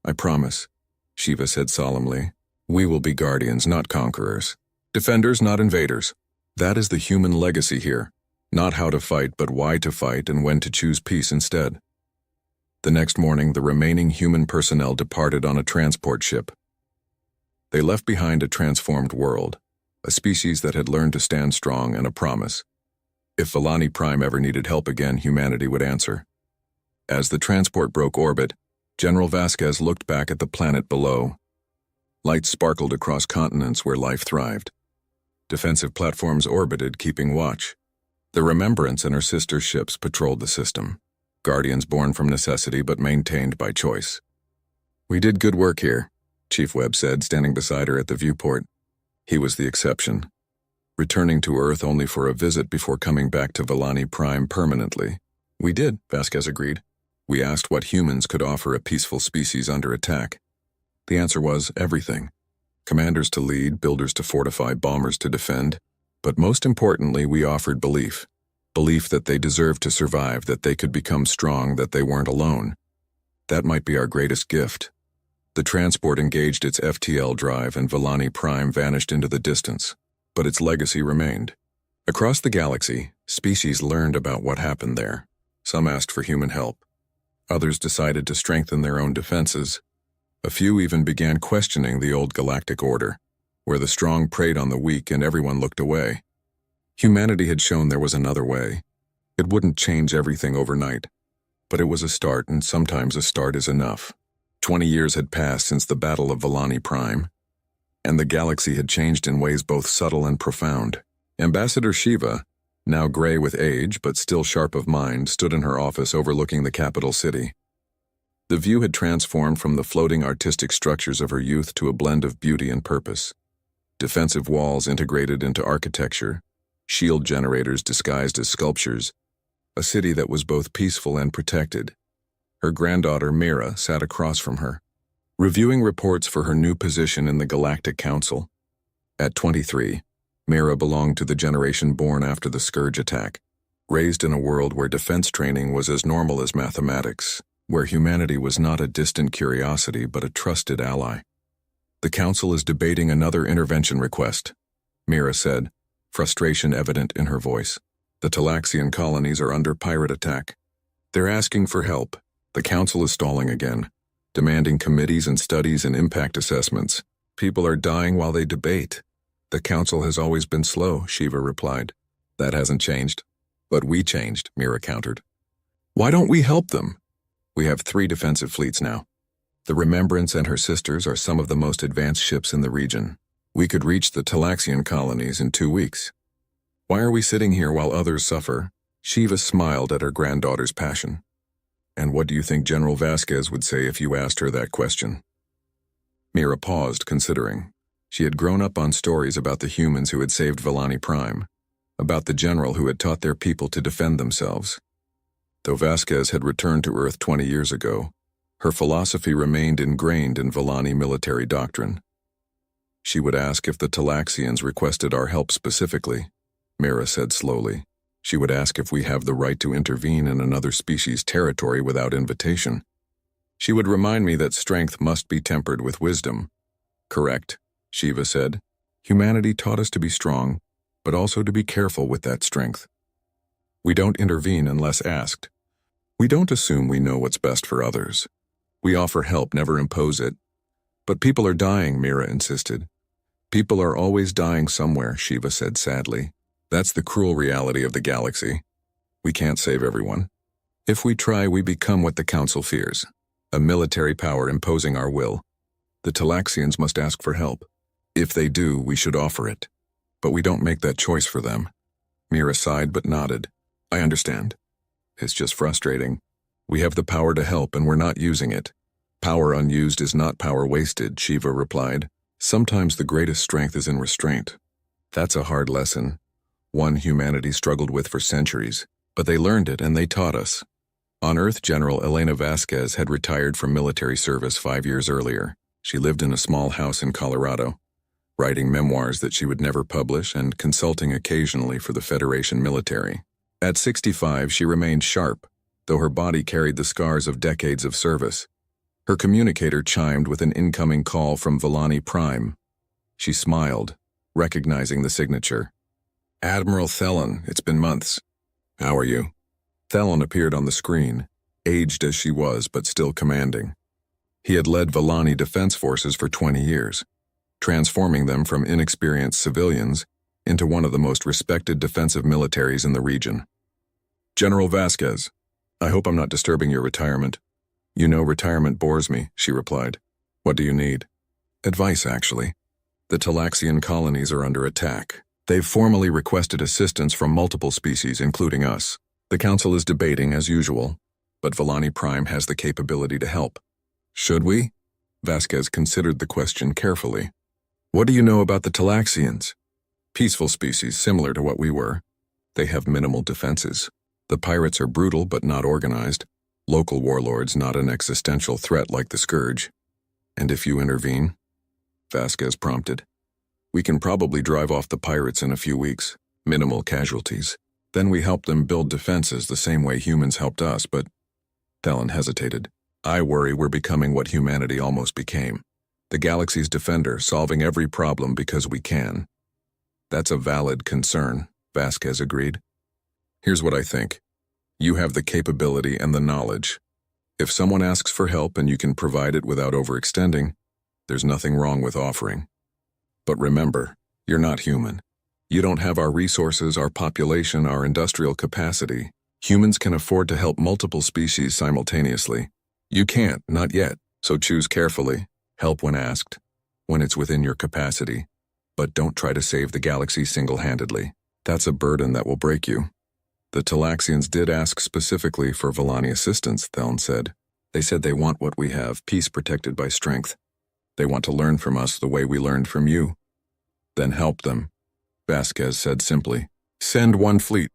"I promise," Shiva said solemnly. "We will be guardians, not conquerors. Defenders, not invaders. That is the human legacy here. Not how to fight, but why to fight and when to choose peace instead." The next morning, the remaining human personnel departed on a transport ship. They left behind a transformed world, a species that had learned to stand strong, and a promise. If Villani Prime ever needed help again, humanity would answer. As the transport broke orbit, General Vasquez looked back at the planet below. Lights sparkled across continents where life thrived. Defensive platforms orbited, keeping watch. The Remembrance and her sister ships patrolled the system, guardians born from necessity but maintained by choice. "We did good work here," Chief Webb said, standing beside her at the viewport. He was the exception. returning to Earth only for a visit before coming back to Volani Prime permanently. We did, Vasquez agreed. We asked what humans could offer a peaceful species under attack. The answer was everything. Commanders to lead, builders to fortify, bombers to defend. But most importantly, we offered belief. Belief that they deserved to survive, that they could become strong, that they weren't alone. That might be our greatest gift. The transport engaged its FTL drive and Volani Prime vanished into the distance, but its legacy remained. Across the galaxy, species learned about what happened there. Some asked for human help. Others decided to strengthen their own defenses. A few even began questioning the old galactic order, where the strong preyed on the weak and everyone looked away. Humanity had shown there was another way. It wouldn't change everything overnight, but it was a start, and sometimes a start is enough. 20 years had passed since the Battle of Volani Prime, and the galaxy had changed in ways both subtle and profound. Ambassador Shiva, now gray with age but still sharp of mind, stood in her office overlooking the capital city. The view had transformed from the floating artistic structures of her youth to a blend of beauty and purpose. Defensive walls integrated into architecture, shield generators disguised as sculptures, a city that was both peaceful and protected. Her granddaughter, Mira, sat across from her, reviewing reports for her new position in the Galactic Council. At 23, Mira belonged to the generation born after the Scourge attack, raised in a world where defense training was as normal as mathematics, where humanity was not a distant curiosity but a trusted ally. The Council is debating another intervention request, Mira said, frustration evident in her voice. The Talaxian colonies are under pirate attack. They're asking for help. The Council is stalling again, demanding committees and studies and impact assessments. People are dying while they debate. The Council has always been slow, Shiva replied. That hasn't changed. But we changed, Mira countered. Why don't we help them? We have 3 defensive fleets now. The Remembrance and her sisters are some of the most advanced ships in the region. We could reach the Talaxian colonies in 2 weeks. Why are we sitting here while others suffer? Shiva smiled at her granddaughter's passion. And what do you think General Vasquez would say if you asked her that question? Mira paused, considering. She had grown up on stories about the humans who had saved Volani Prime, about the general who had taught their people to defend themselves. Though Vasquez had returned to Earth 20 years ago, her philosophy remained ingrained in Volani military doctrine. She would ask if the Talaxians requested our help specifically, Mira said slowly. She would ask if we have the right to intervene in another species' territory without invitation. She would remind me that strength must be tempered with wisdom. Correct, Shiva said. Humanity taught us to be strong, but also to be careful with that strength. We don't intervene unless asked. We don't assume we know what's best for others. We offer help, never impose it. But people are dying, Mira insisted. People are always dying somewhere, Shiva said sadly. That's the cruel reality of the galaxy. We can't save everyone. If we try, we become what the Council fears, a military power imposing our will. The Talaxians must ask for help. If they do, we should offer it. But we don't make that choice for them. Mira sighed but nodded. I understand. It's just frustrating. We have the power to help and we're not using it. Power unused is not power wasted, Shiva replied. Sometimes the greatest strength is in restraint. That's a hard lesson. One humanity struggled with for centuries, but they learned it and they taught us. On Earth, General Elena Vasquez had retired from military service 5 years earlier. She lived in a small house in Colorado, writing memoirs that she would never publish and consulting occasionally for the Federation military. At 65, she remained sharp, though her body carried the scars of decades of service. Her communicator chimed with an incoming call from Volani Prime. She smiled, recognizing the signature. Admiral Thelen, it's been months. How are you? Thelen appeared on the screen, aged as she was but still commanding. He had led Volani Defense Forces for 20 years, transforming them from inexperienced civilians into one of the most respected defensive militaries in the region. General Vasquez, I hope I'm not disturbing your retirement. You know retirement bores me, she replied. What do you need? Advice, actually. The Talaxian colonies are under attack. They've formally requested assistance from multiple species, including us. The Council is debating as usual, but Volani Prime has the capability to help. Should we? Vasquez considered the question carefully. What do you know about the Talaxians? Peaceful species similar to what we were. They have minimal defenses. The pirates are brutal but not organized. Local warlords not an existential threat like the Scourge. And if you intervene? Vasquez prompted. We can probably drive off the pirates in a few weeks. Minimal casualties. Then we help them build defenses the same way humans helped us, but... Thelen hesitated. I worry we're becoming what humanity almost became. The galaxy's defender, solving every problem because we can. That's a valid concern, Vasquez agreed. Here's what I think. You have the capability and the knowledge. If someone asks for help and you can provide it without overextending, there's nothing wrong with offering. But remember, you're not human. You don't have our resources, our population, our industrial capacity. Humans can afford to help multiple species simultaneously. You can't, not yet, so choose carefully. Help when asked, when it's within your capacity. But don't try to save the galaxy single-handedly. That's a burden that will break you. The Talaxians did ask specifically for Vellani assistance, Thelen said. They said they want what we have, peace protected by strength. They want to learn from us the way we learned from you. Then help them, Vasquez said simply. Send one fleet.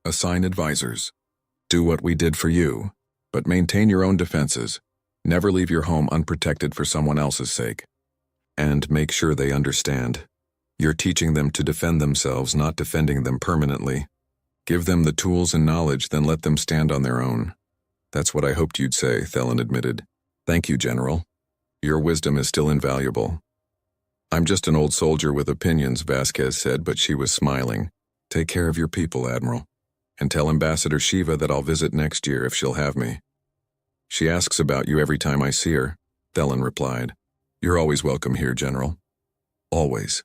Assign advisors. Do what we did for you, but maintain your own defenses. Never leave your home unprotected for someone else's sake. And make sure they understand. You're teaching them to defend themselves, not defending them permanently. Give them the tools and knowledge, then let them stand on their own. That's what I hoped you'd say, Thelen admitted. Thank you, General. Your wisdom is still invaluable. I'm just an old soldier with opinions, Vasquez said, but she was smiling. Take care of your people, Admiral. And tell Ambassador Shiva that I'll visit next year if she'll have me. She asks about you every time I see her, Thelen replied. You're always welcome here, General. Always.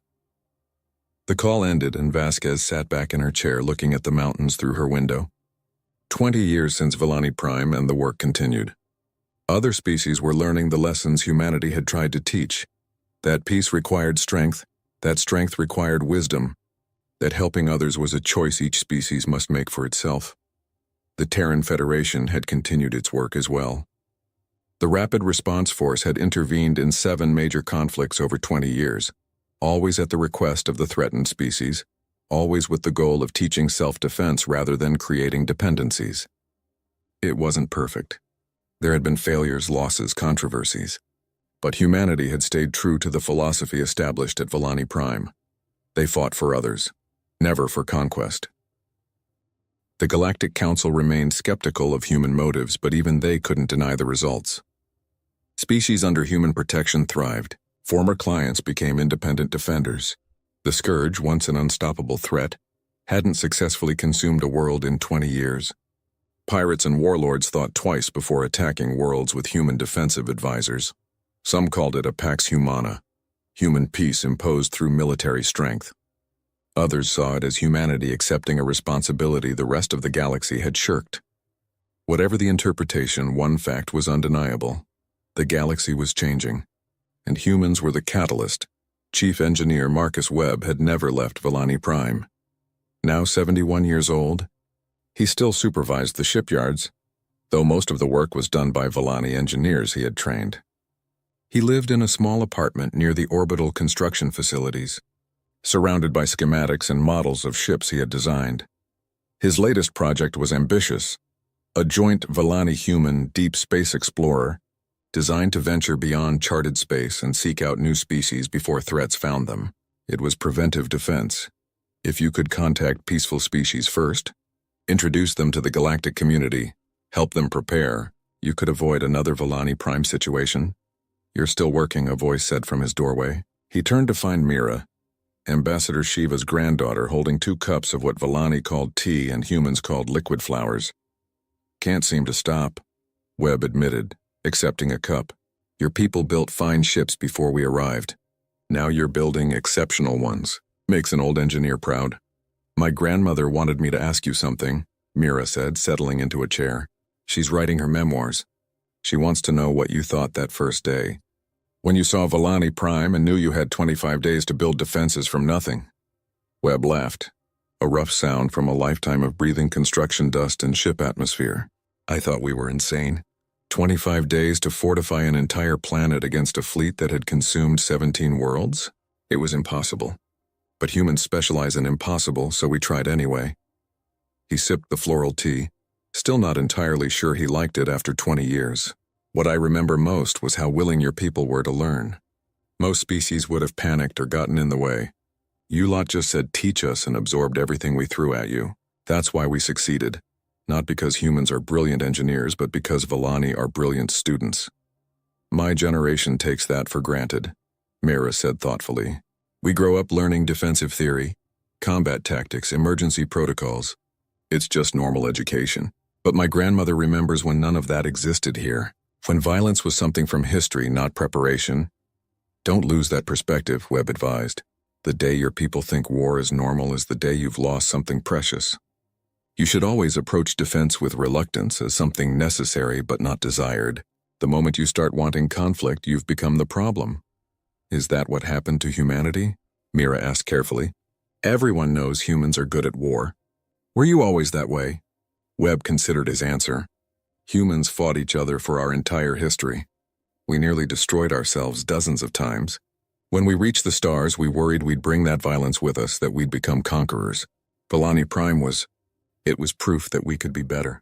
The call ended and Vasquez sat back in her chair looking at the mountains through her window. 20 years since Vellani Prime and the work continued. Other species were learning the lessons humanity had tried to teach. That peace required strength, that strength required wisdom, that helping others was a choice each species must make for itself. The Terran Federation had continued its work as well. The Rapid Response Force had intervened in 7 major conflicts over 20 years, always at the request of the threatened species, always with the goal of teaching self-defense rather than creating dependencies. It wasn't perfect. There had been failures, losses, controversies. But humanity had stayed true to the philosophy established at Vellani Prime. They fought for others, never for conquest. The Galactic Council remained skeptical of human motives, but even they couldn't deny the results. Species under human protection thrived. Former clients became independent defenders. The Scourge, once an unstoppable threat, hadn't successfully consumed a world in 20 years. Pirates and warlords thought twice before attacking worlds with human defensive advisors. Some called it a Pax Humana, human peace imposed through military strength. Others saw it as humanity accepting a responsibility the rest of the galaxy had shirked. Whatever the interpretation, one fact was undeniable. The galaxy was changing, and humans were the catalyst. Chief Engineer Marcus Webb had never left Vellani Prime. Now 71 years old, he still supervised the shipyards, though most of the work was done by Vellani engineers he had trained. He lived in a small apartment near the orbital construction facilities, surrounded by schematics and models of ships he had designed. His latest project was ambitious, a joint Vellani-human deep space explorer, designed to venture beyond charted space and seek out new species before threats found them. It was preventive defense. If you could contact peaceful species first, introduce them to the galactic community, help them prepare, you could avoid another Vellani Prime situation. You're still working, a voice said from his doorway. He turned to find Mira, Ambassador Shiva's granddaughter, holding 2 cups of what Vellani called tea and humans called liquid flowers. Can't seem to stop, Webb admitted, accepting a cup. Your people built fine ships before we arrived. Now you're building exceptional ones. Makes an old engineer proud. My grandmother wanted me to ask you something, Mira said, settling into a chair. She's writing her memoirs. She wants to know what you thought that first day, when you saw Vellani Prime and knew you had 25 days to build defenses from nothing. Webb laughed, a rough sound from a lifetime of breathing construction dust and ship atmosphere. I thought we were insane. 25 days to fortify an entire planet against a fleet that had consumed 17 worlds? It was impossible. But humans specialize in impossible, so we tried anyway. He sipped the floral tea, still not entirely sure he liked it after 20 years. What I remember most was how willing your people were to learn. Most species would have panicked or gotten in the way. You lot just said teach us and absorbed everything we threw at you. That's why we succeeded. Not because humans are brilliant engineers, but because Villani are brilliant students. My generation takes that for granted, Mira said thoughtfully. We grow up learning defensive theory, combat tactics, emergency protocols. It's just normal education. But my grandmother remembers when none of that existed here, when violence was something from history, not preparation. Don't lose that perspective, Webb advised. The day your people think war is normal is the day you've lost something precious. You should always approach defense with reluctance as something necessary but not desired. The moment you start wanting conflict, you've become the problem. Is that what happened to humanity? Mira asked carefully. Everyone knows humans are good at war. Were you always that way? Webb considered his answer. Humans fought each other for our entire history. We nearly destroyed ourselves dozens of times. When we reached the stars, we worried we'd bring that violence with us, that we'd become conquerors. Villani Prime was proof that we could be better.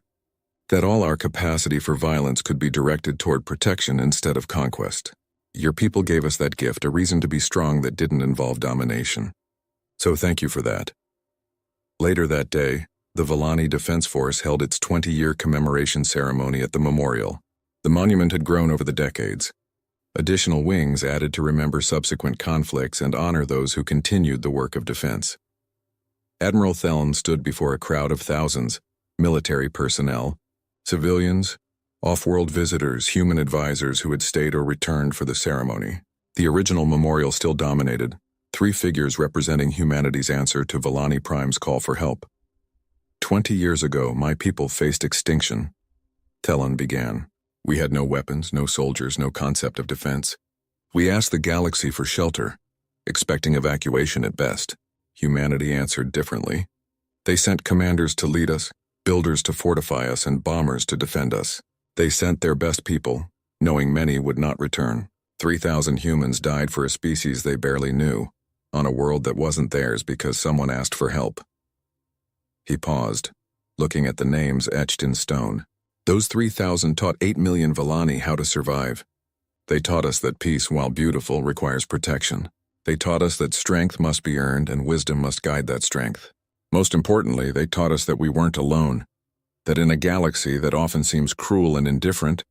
That all our capacity for violence could be directed toward protection instead of conquest. Your people gave us that gift, a reason to be strong that didn't involve domination. So thank you for that. Later that day, the Villani Defense Force held its 20-year commemoration ceremony at the memorial. The monument had grown over the decades. Additional wings added to remember subsequent conflicts and honor those who continued the work of defense. Admiral Theln stood before a crowd of thousands, military personnel, civilians, off-world visitors, human advisors who had stayed or returned for the ceremony. The original memorial still dominated, 3 figures representing humanity's answer to Villani Prime's call for help. 20 years ago, my people faced extinction. Theln began. We had no weapons, no soldiers, no concept of defense. We asked the galaxy for shelter, expecting evacuation at best. Humanity answered differently. They sent commanders to lead us, builders to fortify us, and bombers to defend us. They sent their best people, knowing many would not return. 3,000 humans died for a species they barely knew, on a world that wasn't theirs because someone asked for help. He paused, looking at the names etched in stone. Those 3,000 taught 8 million Villani how to survive. They taught us that peace, while beautiful, requires protection. They taught us that strength must be earned and wisdom must guide that strength. Most importantly, they taught us that we weren't alone, that in a galaxy that often seems cruel and indifferent,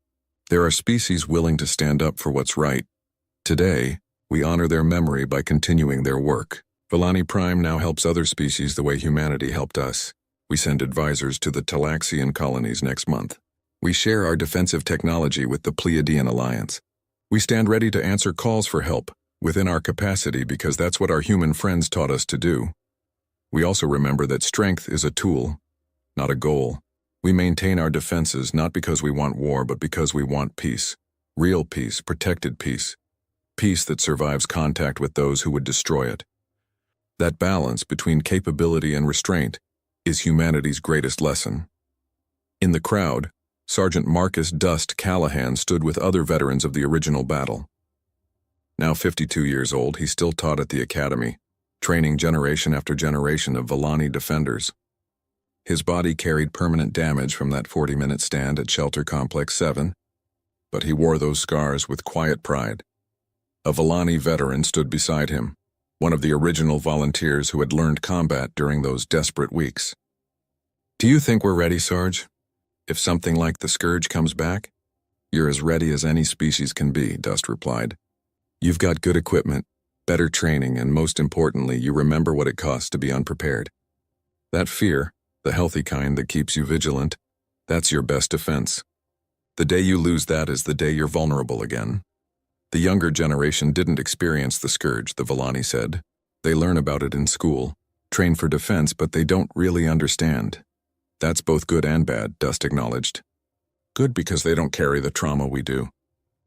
there are species willing to stand up for what's right. Today, we honor their memory by continuing their work. Villani Prime now helps other species the way humanity helped us. We send advisors to the Talaxian colonies next month. We share our defensive technology with the Pleiadian Alliance. We stand ready to answer calls for help, within our capacity, because that's what our human friends taught us to do. We also remember that strength is a tool, not a goal. We maintain our defenses not because we want war, but because we want peace. Real peace, protected peace. Peace that survives contact with those who would destroy it. That balance between capability and restraint is humanity's greatest lesson. In the crowd, Sergeant Marcus Dust Callahan stood with other veterans of the original battle. Now 52 years old, he still taught at the academy, training generation after generation of Villani defenders. His body carried permanent damage from that 40-minute stand at Shelter Complex 7, but he wore those scars with quiet pride. A Villani veteran stood beside him, one of the original volunteers who had learned combat during those desperate weeks. Do you think we're ready, Sarge? If something like the Scourge comes back? You're as ready as any species can be, Dust replied. You've got good equipment, better training, and most importantly, you remember what it costs to be unprepared. That fear, the healthy kind that keeps you vigilant, that's your best defense. The day you lose that is the day you're vulnerable again. The younger generation didn't experience the Scourge, the Villani said. They learn about it in school, train for defense, but they don't really understand. That's both good and bad, Dust acknowledged. Good because they don't carry the trauma we do.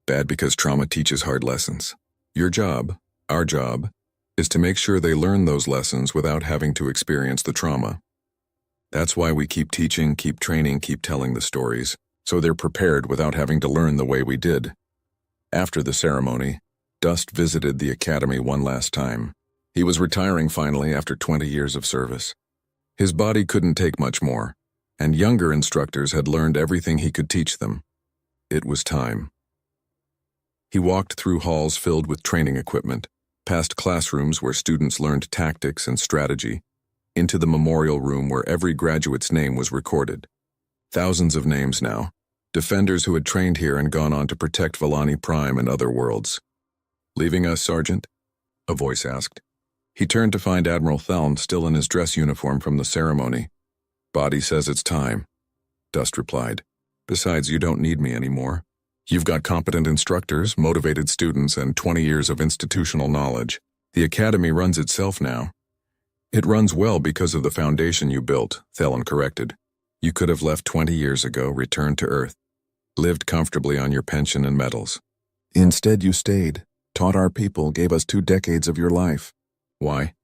Bad because trauma teaches hard lessons. Your job, our job, is to make sure they learn those lessons without having to experience the trauma. That's why we keep teaching, keep training, keep telling the stories, so they're prepared without having to learn the way we did. After the ceremony, Dust visited the academy one last time. He was retiring finally after 20 years of service. His body couldn't take much more, and younger instructors had learned everything he could teach them. It was time. He walked through halls filled with training equipment, past classrooms where students learned tactics and strategy, into the memorial room where every graduate's name was recorded. Thousands of names now, defenders who had trained here and gone on to protect Volani Prime and other worlds. "Leaving us, Sergeant?" a voice asked. He turned to find Admiral Theln still in his dress uniform from the ceremony. "Body says it's time," Dust replied. "Besides, you don't need me anymore. You've got competent instructors, motivated students, and 20 years of institutional knowledge. The academy runs itself now." "It runs well because of the foundation you built," Theln corrected. "You could have left 20 years ago, returned to Earth, lived comfortably on your pension and medals. Instead you stayed, taught our people, gave us 2 decades of your life." "Why?"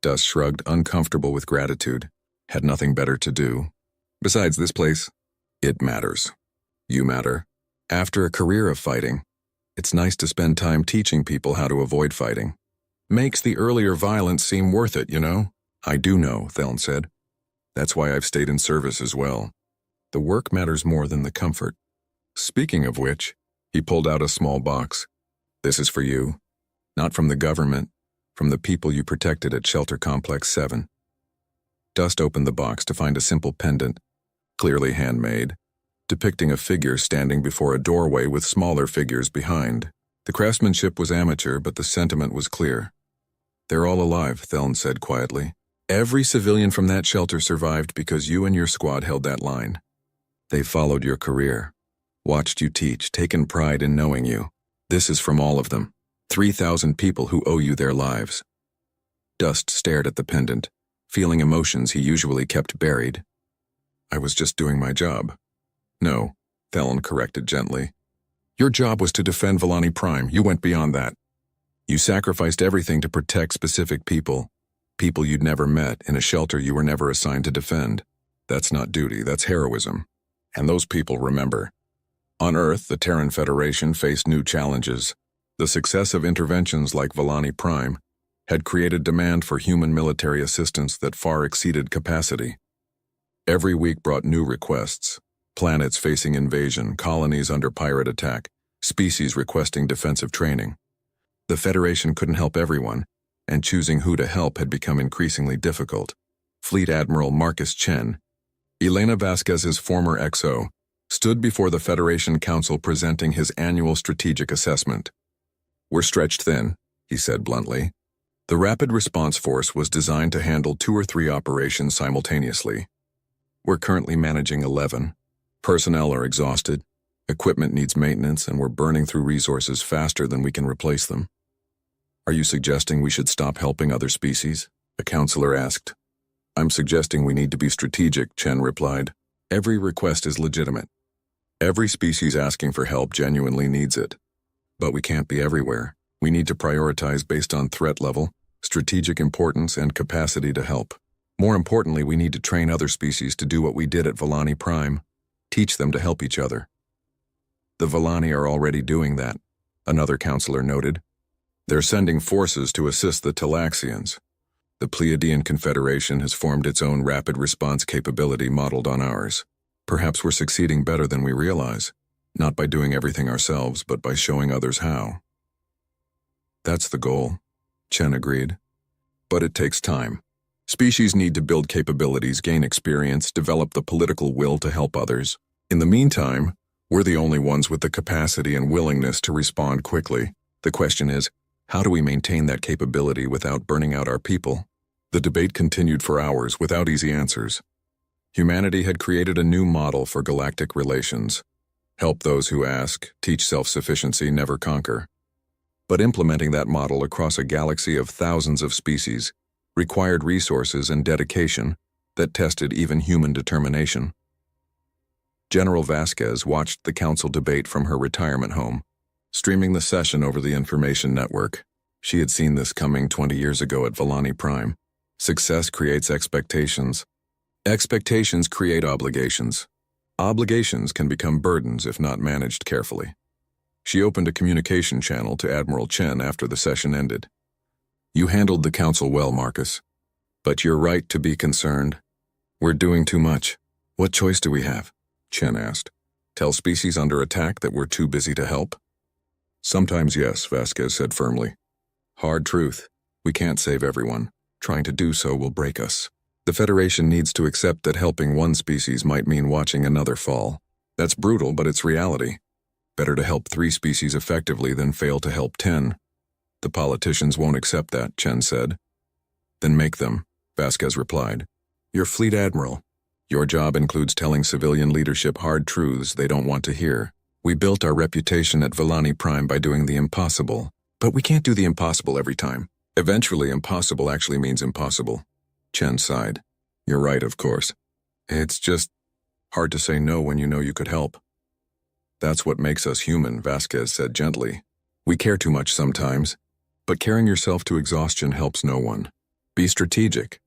Dust shrugged, uncomfortable with gratitude. Had nothing better to do. "Besides this place, it matters. You matter. After a career of fighting, it's nice to spend time teaching people how to avoid fighting. Makes the earlier violence seem worth it, you know?" "I do know," Theln said. "That's why I've stayed in service as well. The work matters more than the comfort. Speaking of which," he pulled out a small box. "This is for you. Not from the government, from the people you protected at Shelter Complex 7. Dust opened the box to find a simple pendant, clearly handmade, depicting a figure standing before a doorway with smaller figures behind. The craftsmanship was amateur, but the sentiment was clear. "They're all alive," Theln said quietly. "Every civilian from that shelter survived because you and your squad held that line. They followed your career, watched you teach, taken pride in knowing you. This is from all of them. 3,000 people who owe you their lives." Dust stared at the pendant, feeling emotions he usually kept buried. "I was just doing my job." "No," Theln corrected gently. "Your job was to defend Volani Prime. You went beyond that. You sacrificed everything to protect specific people you'd never met, in a shelter you were never assigned to defend. That's not duty, that's heroism. And those people remember." On Earth, the Terran Federation faced new challenges. The success of interventions like Volani Prime had created demand for human military assistance that far exceeded capacity. Every week brought new requests: planets facing invasion, colonies under pirate attack, species requesting defensive training. The Federation couldn't help everyone, and choosing who to help had become increasingly difficult. Fleet Admiral Marcus Chen, Elena Vasquez's former XO, stood before the Federation Council presenting his annual strategic assessment. "We're stretched thin," he said bluntly. The Rapid Response Force was designed to handle 2 or 3 operations simultaneously. We're currently managing 11. Personnel are exhausted, equipment needs maintenance, and we're burning through resources faster than we can replace them. "Are you suggesting we should stop helping other species?" a counselor asked. "I'm suggesting we need to be strategic," Chen replied. "Every request is legitimate. Every species asking for help genuinely needs it. But we can't be everywhere. We need to prioritize based on threat level, strategic importance, and capacity to help. More importantly, we need to train other species to do what we did at Volani Prime, teach them to help each other." "The Volani are already doing that," another counselor noted. "They're sending forces to assist the Talaxians. The Pleiadian Confederation has formed its own rapid response capability modeled on ours. Perhaps we're succeeding better than we realize, not by doing everything ourselves, but by showing others how." "That's the goal," Chen agreed. "But it takes time. Species need to build capabilities, gain experience, develop the political will to help others. In the meantime, we're the only ones with the capacity and willingness to respond quickly. The question is, how do we maintain that capability without burning out our people?" The debate continued for hours without easy answers. Humanity had created a new model for galactic relations. Help those who ask, teach self-sufficiency, never conquer. But implementing that model across a galaxy of thousands of species required resources and dedication that tested even human determination. General Vasquez watched the council debate from her retirement home, streaming the session over the information network. She had seen this coming 20 years ago at Volani Prime. Success creates expectations. Expectations create obligations. Obligations can become burdens if not managed carefully. She opened a communication channel to Admiral Chen after the session ended. You handled the council well, Marcus. But you're right to be concerned. We're doing too much. What choice do we have? Chen asked. Tell species under attack that we're too busy to help? Sometimes yes, Vasquez said firmly. Hard truth. We can't save everyone. Trying to do so will break us. The Federation needs to accept that helping one species might mean watching another fall. That's brutal, but it's reality. Better to help 3 species effectively than fail to help 10. The politicians won't accept that, Chen said. Then make them, Vasquez replied. You're Fleet Admiral. Your job includes telling civilian leadership hard truths they don't want to hear. We built our reputation at Villani Prime by doing the impossible. But we can't do the impossible every time. Eventually, impossible actually means impossible. Chen sighed. You're right, of course. It's just hard to say no when you know you could help. That's what makes us human, Vasquez said gently. We care too much sometimes, but carrying yourself to exhaustion helps no one. Be strategic.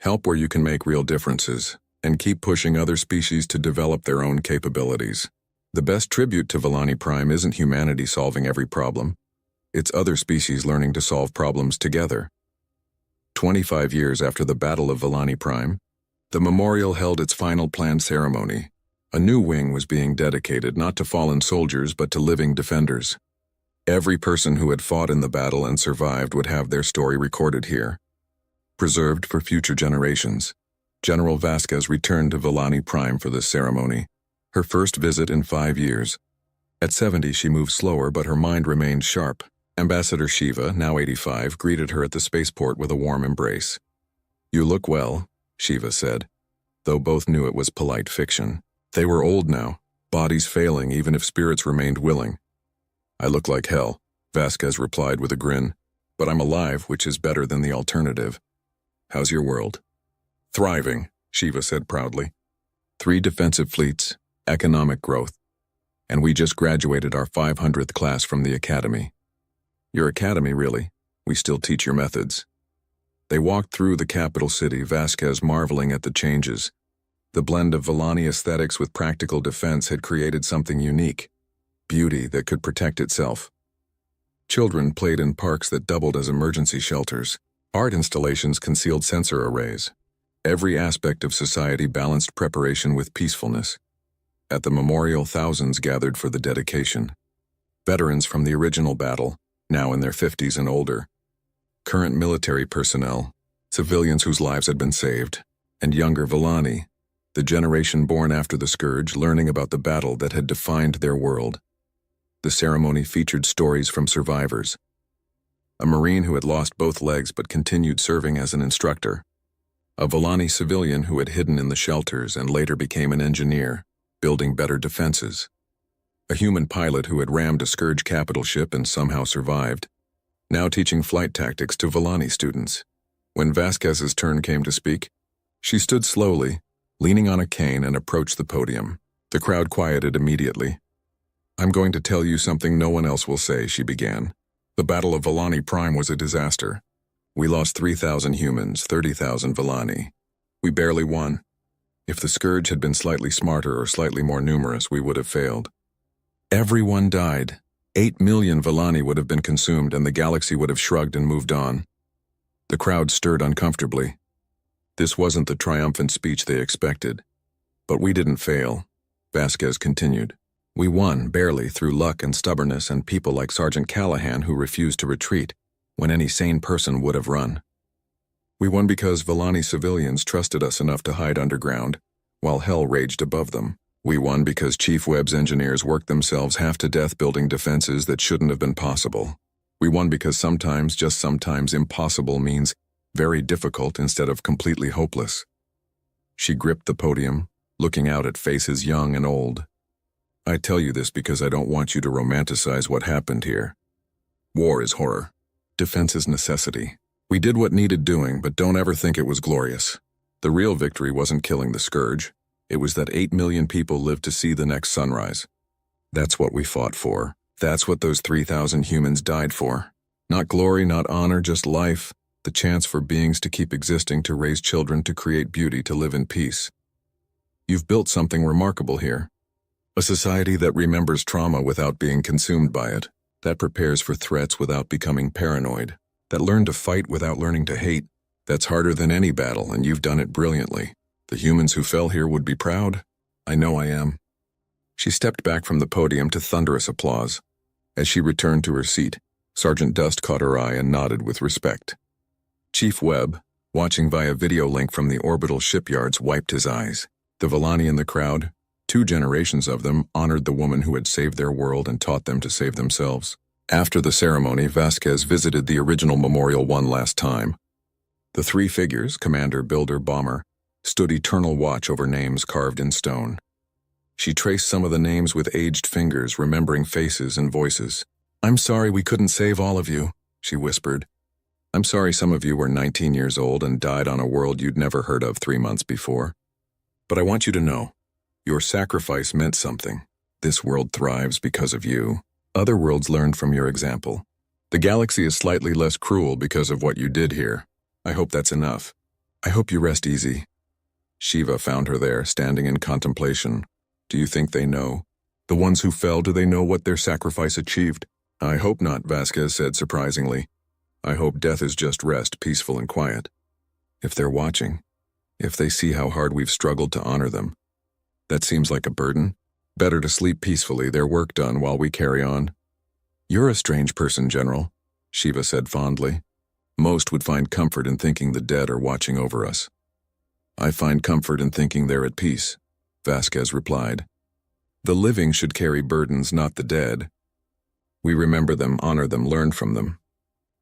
Help where you can make real differences, and keep pushing other species to develop their own capabilities. The best tribute to Villani Prime isn't humanity solving every problem. It's other species learning to solve problems together. 25 years after the Battle of Villani Prime, the memorial held its final planned ceremony. A new wing was being dedicated not to fallen soldiers but to living defenders. Every person who had fought in the battle and survived would have their story recorded here, preserved for future generations. General Vasquez returned to Villani Prime for this ceremony, her first visit in 5 years. At 70, she moved slower, but her mind remained sharp. Ambassador Shiva, now 85, greeted her at the spaceport with a warm embrace. You look well, Shiva said, though both knew it was polite fiction. They were old now, bodies failing even if spirits remained willing. I look like hell, Vasquez replied with a grin, but I'm alive, which is better than the alternative. How's your world? Thriving, Shiva said proudly. 3 defensive fleets, economic growth, and we just graduated our 500th class from the academy. Your academy, really? We still teach your methods. They walked through the capital city, Vasquez marveling at the changes. The blend of Villani aesthetics with practical defense had created something unique, beauty that could protect itself. Children played in parks that doubled as emergency shelters. Art installations concealed sensor arrays. Every aspect of society balanced preparation with peacefulness. At the memorial, thousands gathered for the dedication. Veterans from the original battle, now in their 50s and older. Current military personnel, civilians whose lives had been saved, and younger Villani, the generation born after the Scourge, learning about the battle that had defined their world. The ceremony featured stories from survivors. A Marine who had lost both legs but continued serving as an instructor. A Villani civilian who had hidden in the shelters and later became an engineer, building better defenses. A human pilot who had rammed a Scourge capital ship and somehow survived, now teaching flight tactics to Villani students. When Vasquez's turn came to speak, she stood slowly, leaning on a cane, and approached the podium. The crowd quieted immediately. I'm going to tell you something no one else will say, she began. The Battle of Villani Prime was a disaster. We lost 3,000 humans, 30,000 Villani. We barely won. If the Scourge had been slightly smarter or slightly more numerous, we would have failed. Everyone died. 8 million Villani would have been consumed, and the galaxy would have shrugged and moved on. The crowd stirred uncomfortably. This wasn't the triumphant speech they expected. But we didn't fail, Vasquez continued. We won, barely, through luck and stubbornness and people like Sergeant Callahan who refused to retreat, when any sane person would have run. We won because Villani civilians trusted us enough to hide underground, while hell raged above them. We won because Chief Webb's engineers worked themselves half to death building defenses that shouldn't have been possible. We won because sometimes, just sometimes, impossible means very difficult instead of completely hopeless. She gripped the podium, looking out at faces young and old. I tell you this because I don't want you to romanticize what happened here. War is horror. Defense is necessity. We did what needed doing, but don't ever think it was glorious. The real victory wasn't killing the Scourge. It was that 8 million people lived to see the next sunrise. That's what we fought for. That's what those 3,000 humans died for. Not glory, not honor, just life, the chance for beings to keep existing, to raise children, to create beauty, to live in peace. You've built something remarkable here. A society that remembers trauma without being consumed by it, that prepares for threats without becoming paranoid. that learned to fight without learning to hate. That's harder than any battle, and you've done it brilliantly. The humans who fell here would be proud. I know I am." She stepped back from the podium to thunderous applause. As she returned to her seat, Sergeant Dust caught her eye and nodded with respect. Chief Webb, watching via video link from the orbital shipyards, wiped his eyes. The Villani in the crowd, 2 generations of them, honored the woman who had saved their world and taught them to save themselves. After the ceremony, Vasquez visited the original memorial one last time. The 3 figures, commander, builder, bomber, stood eternal watch over names carved in stone. She traced some of the names with aged fingers, remembering faces and voices. "I'm sorry we couldn't save all of you," she whispered. "I'm sorry some of you were 19 years old and died on a world you'd never heard of 3 months before. But I want you to know, your sacrifice meant something. This world thrives because of you. Other worlds learned from your example. The galaxy is slightly less cruel because of what you did here. I hope that's enough. I hope you rest easy." Shiva found her there, standing in contemplation. "Do you think they know? The ones who fell, do they know what their sacrifice achieved?" "I hope not," Vasquez said surprisingly. "I hope death is just rest, peaceful and quiet. If they're watching, if they see how hard we've struggled to honor them, that seems like a burden. Better to sleep peacefully, their work done while we carry on." "You're a strange person, General," Shiva said fondly. "Most would find comfort in thinking the dead are watching over us." "I find comfort in thinking they're at peace," Vasquez replied. "The living should carry burdens, not the dead. We remember them, honor them, learn from them.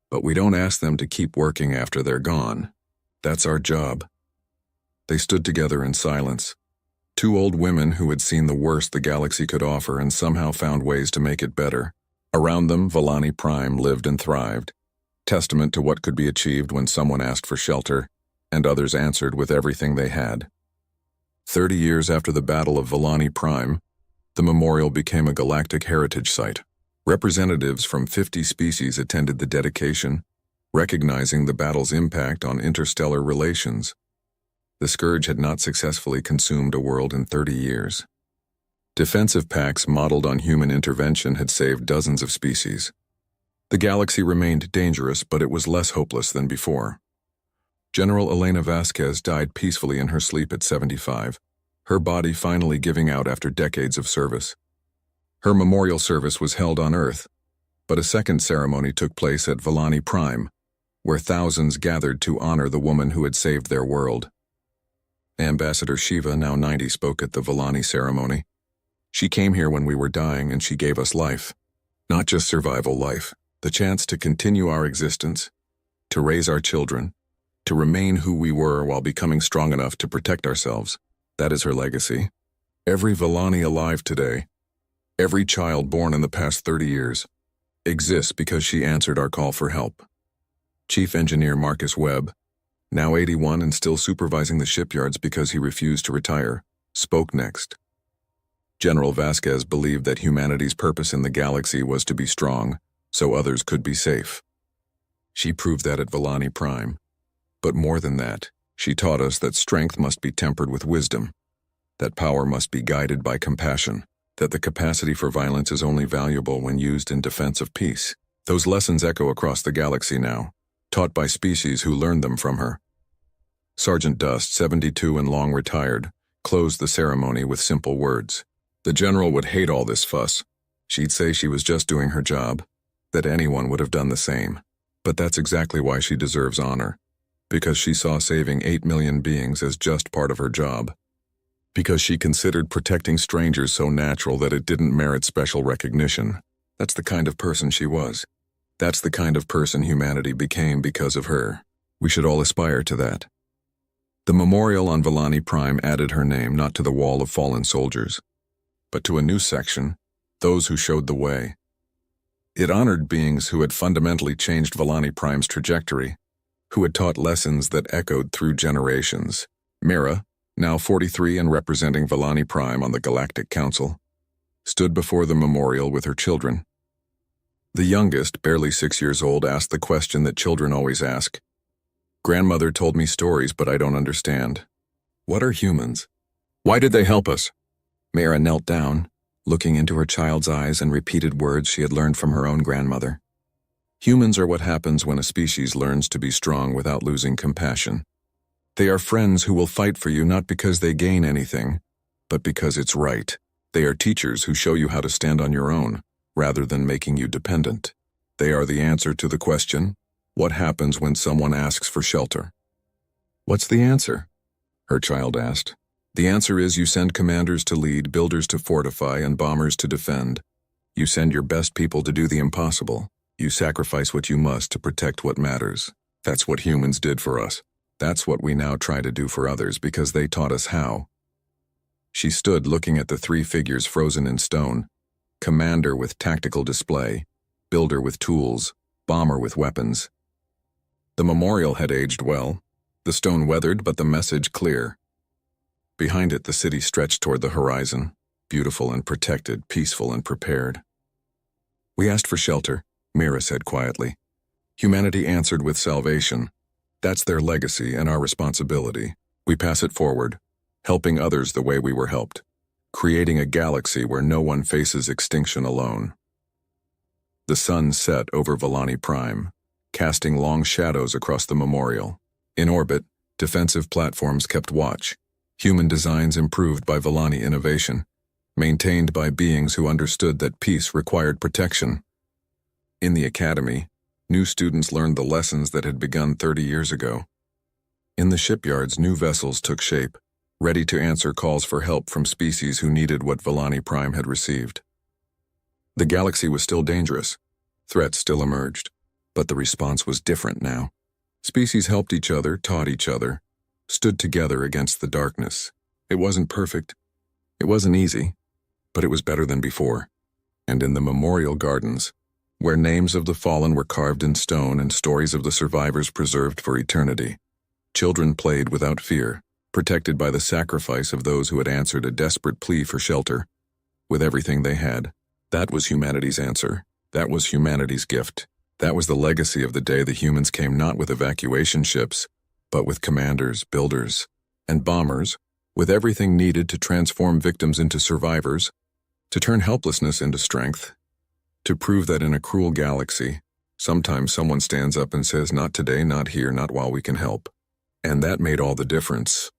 But we don't ask them to keep working after they're gone. That's our job." They stood together in silence. 2 old women who had seen the worst the galaxy could offer and somehow found ways to make it better. Around them, Villani Prime lived and thrived, testament to what could be achieved when someone asked for shelter, and others answered with everything they had. 30 years after the Battle of Villani Prime, the memorial became a galactic heritage site. Representatives from 50 species attended the dedication, recognizing the battle's impact on interstellar relations. The scourge had not successfully consumed a world in 30 years. Defensive pacts modeled on human intervention had saved dozens of species. The galaxy remained dangerous, but it was less hopeless than before. General Elena Vasquez died peacefully in her sleep at 75, her body finally giving out after decades of service. Her memorial service was held on Earth, but a second ceremony took place at Villani Prime, where thousands gathered to honor the woman who had saved their world. Ambassador Shiva, now 90, spoke at the Villani ceremony. "She came here when we were dying and she gave us life. Not just survival life, the chance to continue our existence, to raise our children, to remain who we were while becoming strong enough to protect ourselves. That is her legacy. Every Villani alive today, every child born in the past 30 years, exists because she answered our call for help." Chief Engineer Marcus Webb, now 81 and still supervising the shipyards because he refused to retire, spoke next. General Vasquez believed that humanity's purpose in the galaxy was to be strong, so others could be safe. She proved that at Villani Prime. But more than that, she taught us that strength must be tempered with wisdom, that power must be guided by compassion, that the capacity for violence is only valuable when used in defense of peace. Those lessons echo across the galaxy now, taught by species who learned them from her. Sergeant Dust, 72 and long retired, closed the ceremony with simple words. The general would hate all this fuss. She'd say she was just doing her job, that anyone would have done the same. But that's exactly why she deserves honor. Because she saw saving 8 million beings as just part of her job. Because she considered protecting strangers so natural that it didn't merit special recognition. That's the kind of person she was. That's the kind of person humanity became because of her. We should all aspire to that. The memorial on Villani Prime added her name not to the wall of fallen soldiers, but to a new section, those who showed the way. It honored beings who had fundamentally changed Villani Prime's trajectory, who had taught lessons that echoed through generations. Mira, now 43 and representing Villani Prime on the Galactic Council, stood before the memorial with her children. The youngest, barely 6 years old, asked the question that children always ask. "Grandmother told me stories, but I don't understand. What are humans? Why did they help us?" Mira knelt down, looking into her child's eyes and repeated words she had learned from her own grandmother. Humans are what happens when a species learns to be strong without losing compassion. They are friends who will fight for you not because they gain anything, but because it's right. They are teachers who show you how to stand on your own, rather than making you dependent. They are the answer to the question, what happens when someone asks for shelter? What's the answer? Her child asked. The answer is you send commanders to lead, builders to fortify, and bombers to defend. You send your best people to do the impossible. You sacrifice what you must to protect what matters. That's what humans did for us. That's what we now try to do for others because they taught us how. She stood looking at the three figures frozen in stone. Commander with tactical display, builder with tools, bomber with weapons. The memorial had aged well, the stone weathered but the message clear. Behind it the city stretched toward the horizon, beautiful and protected, peaceful and prepared. We asked for shelter, Mira said quietly. Humanity answered with salvation. That's their legacy and our responsibility. We pass it forward, helping others the way we were helped, creating a galaxy where no one faces extinction alone. The sun set over Volani Prime, casting long shadows across the memorial. In orbit, defensive platforms kept watch, human designs improved by Volani innovation, maintained by beings who understood that peace required protection. In the academy, new students learned the lessons that had begun 30 years ago. In the shipyards, new vessels took shape, ready to answer calls for help from species who needed what Volani Prime had received. The galaxy was still dangerous. Threats still emerged, but the response was different now. Species helped each other, taught each other, stood together against the darkness. It wasn't perfect. It wasn't easy, but it was better than before. And in the memorial gardens, where names of the fallen were carved in stone and stories of the survivors preserved for eternity, children played without fear, protected by the sacrifice of those who had answered a desperate plea for shelter, with everything they had. That was humanity's answer. That was humanity's gift. That was the legacy of the day the humans came not with evacuation ships, but with commanders, builders, and bombers, with everything needed to transform victims into survivors, to turn helplessness into strength, to prove that in a cruel galaxy, sometimes someone stands up and says, not today, not here, not while we can help. And that made all the difference.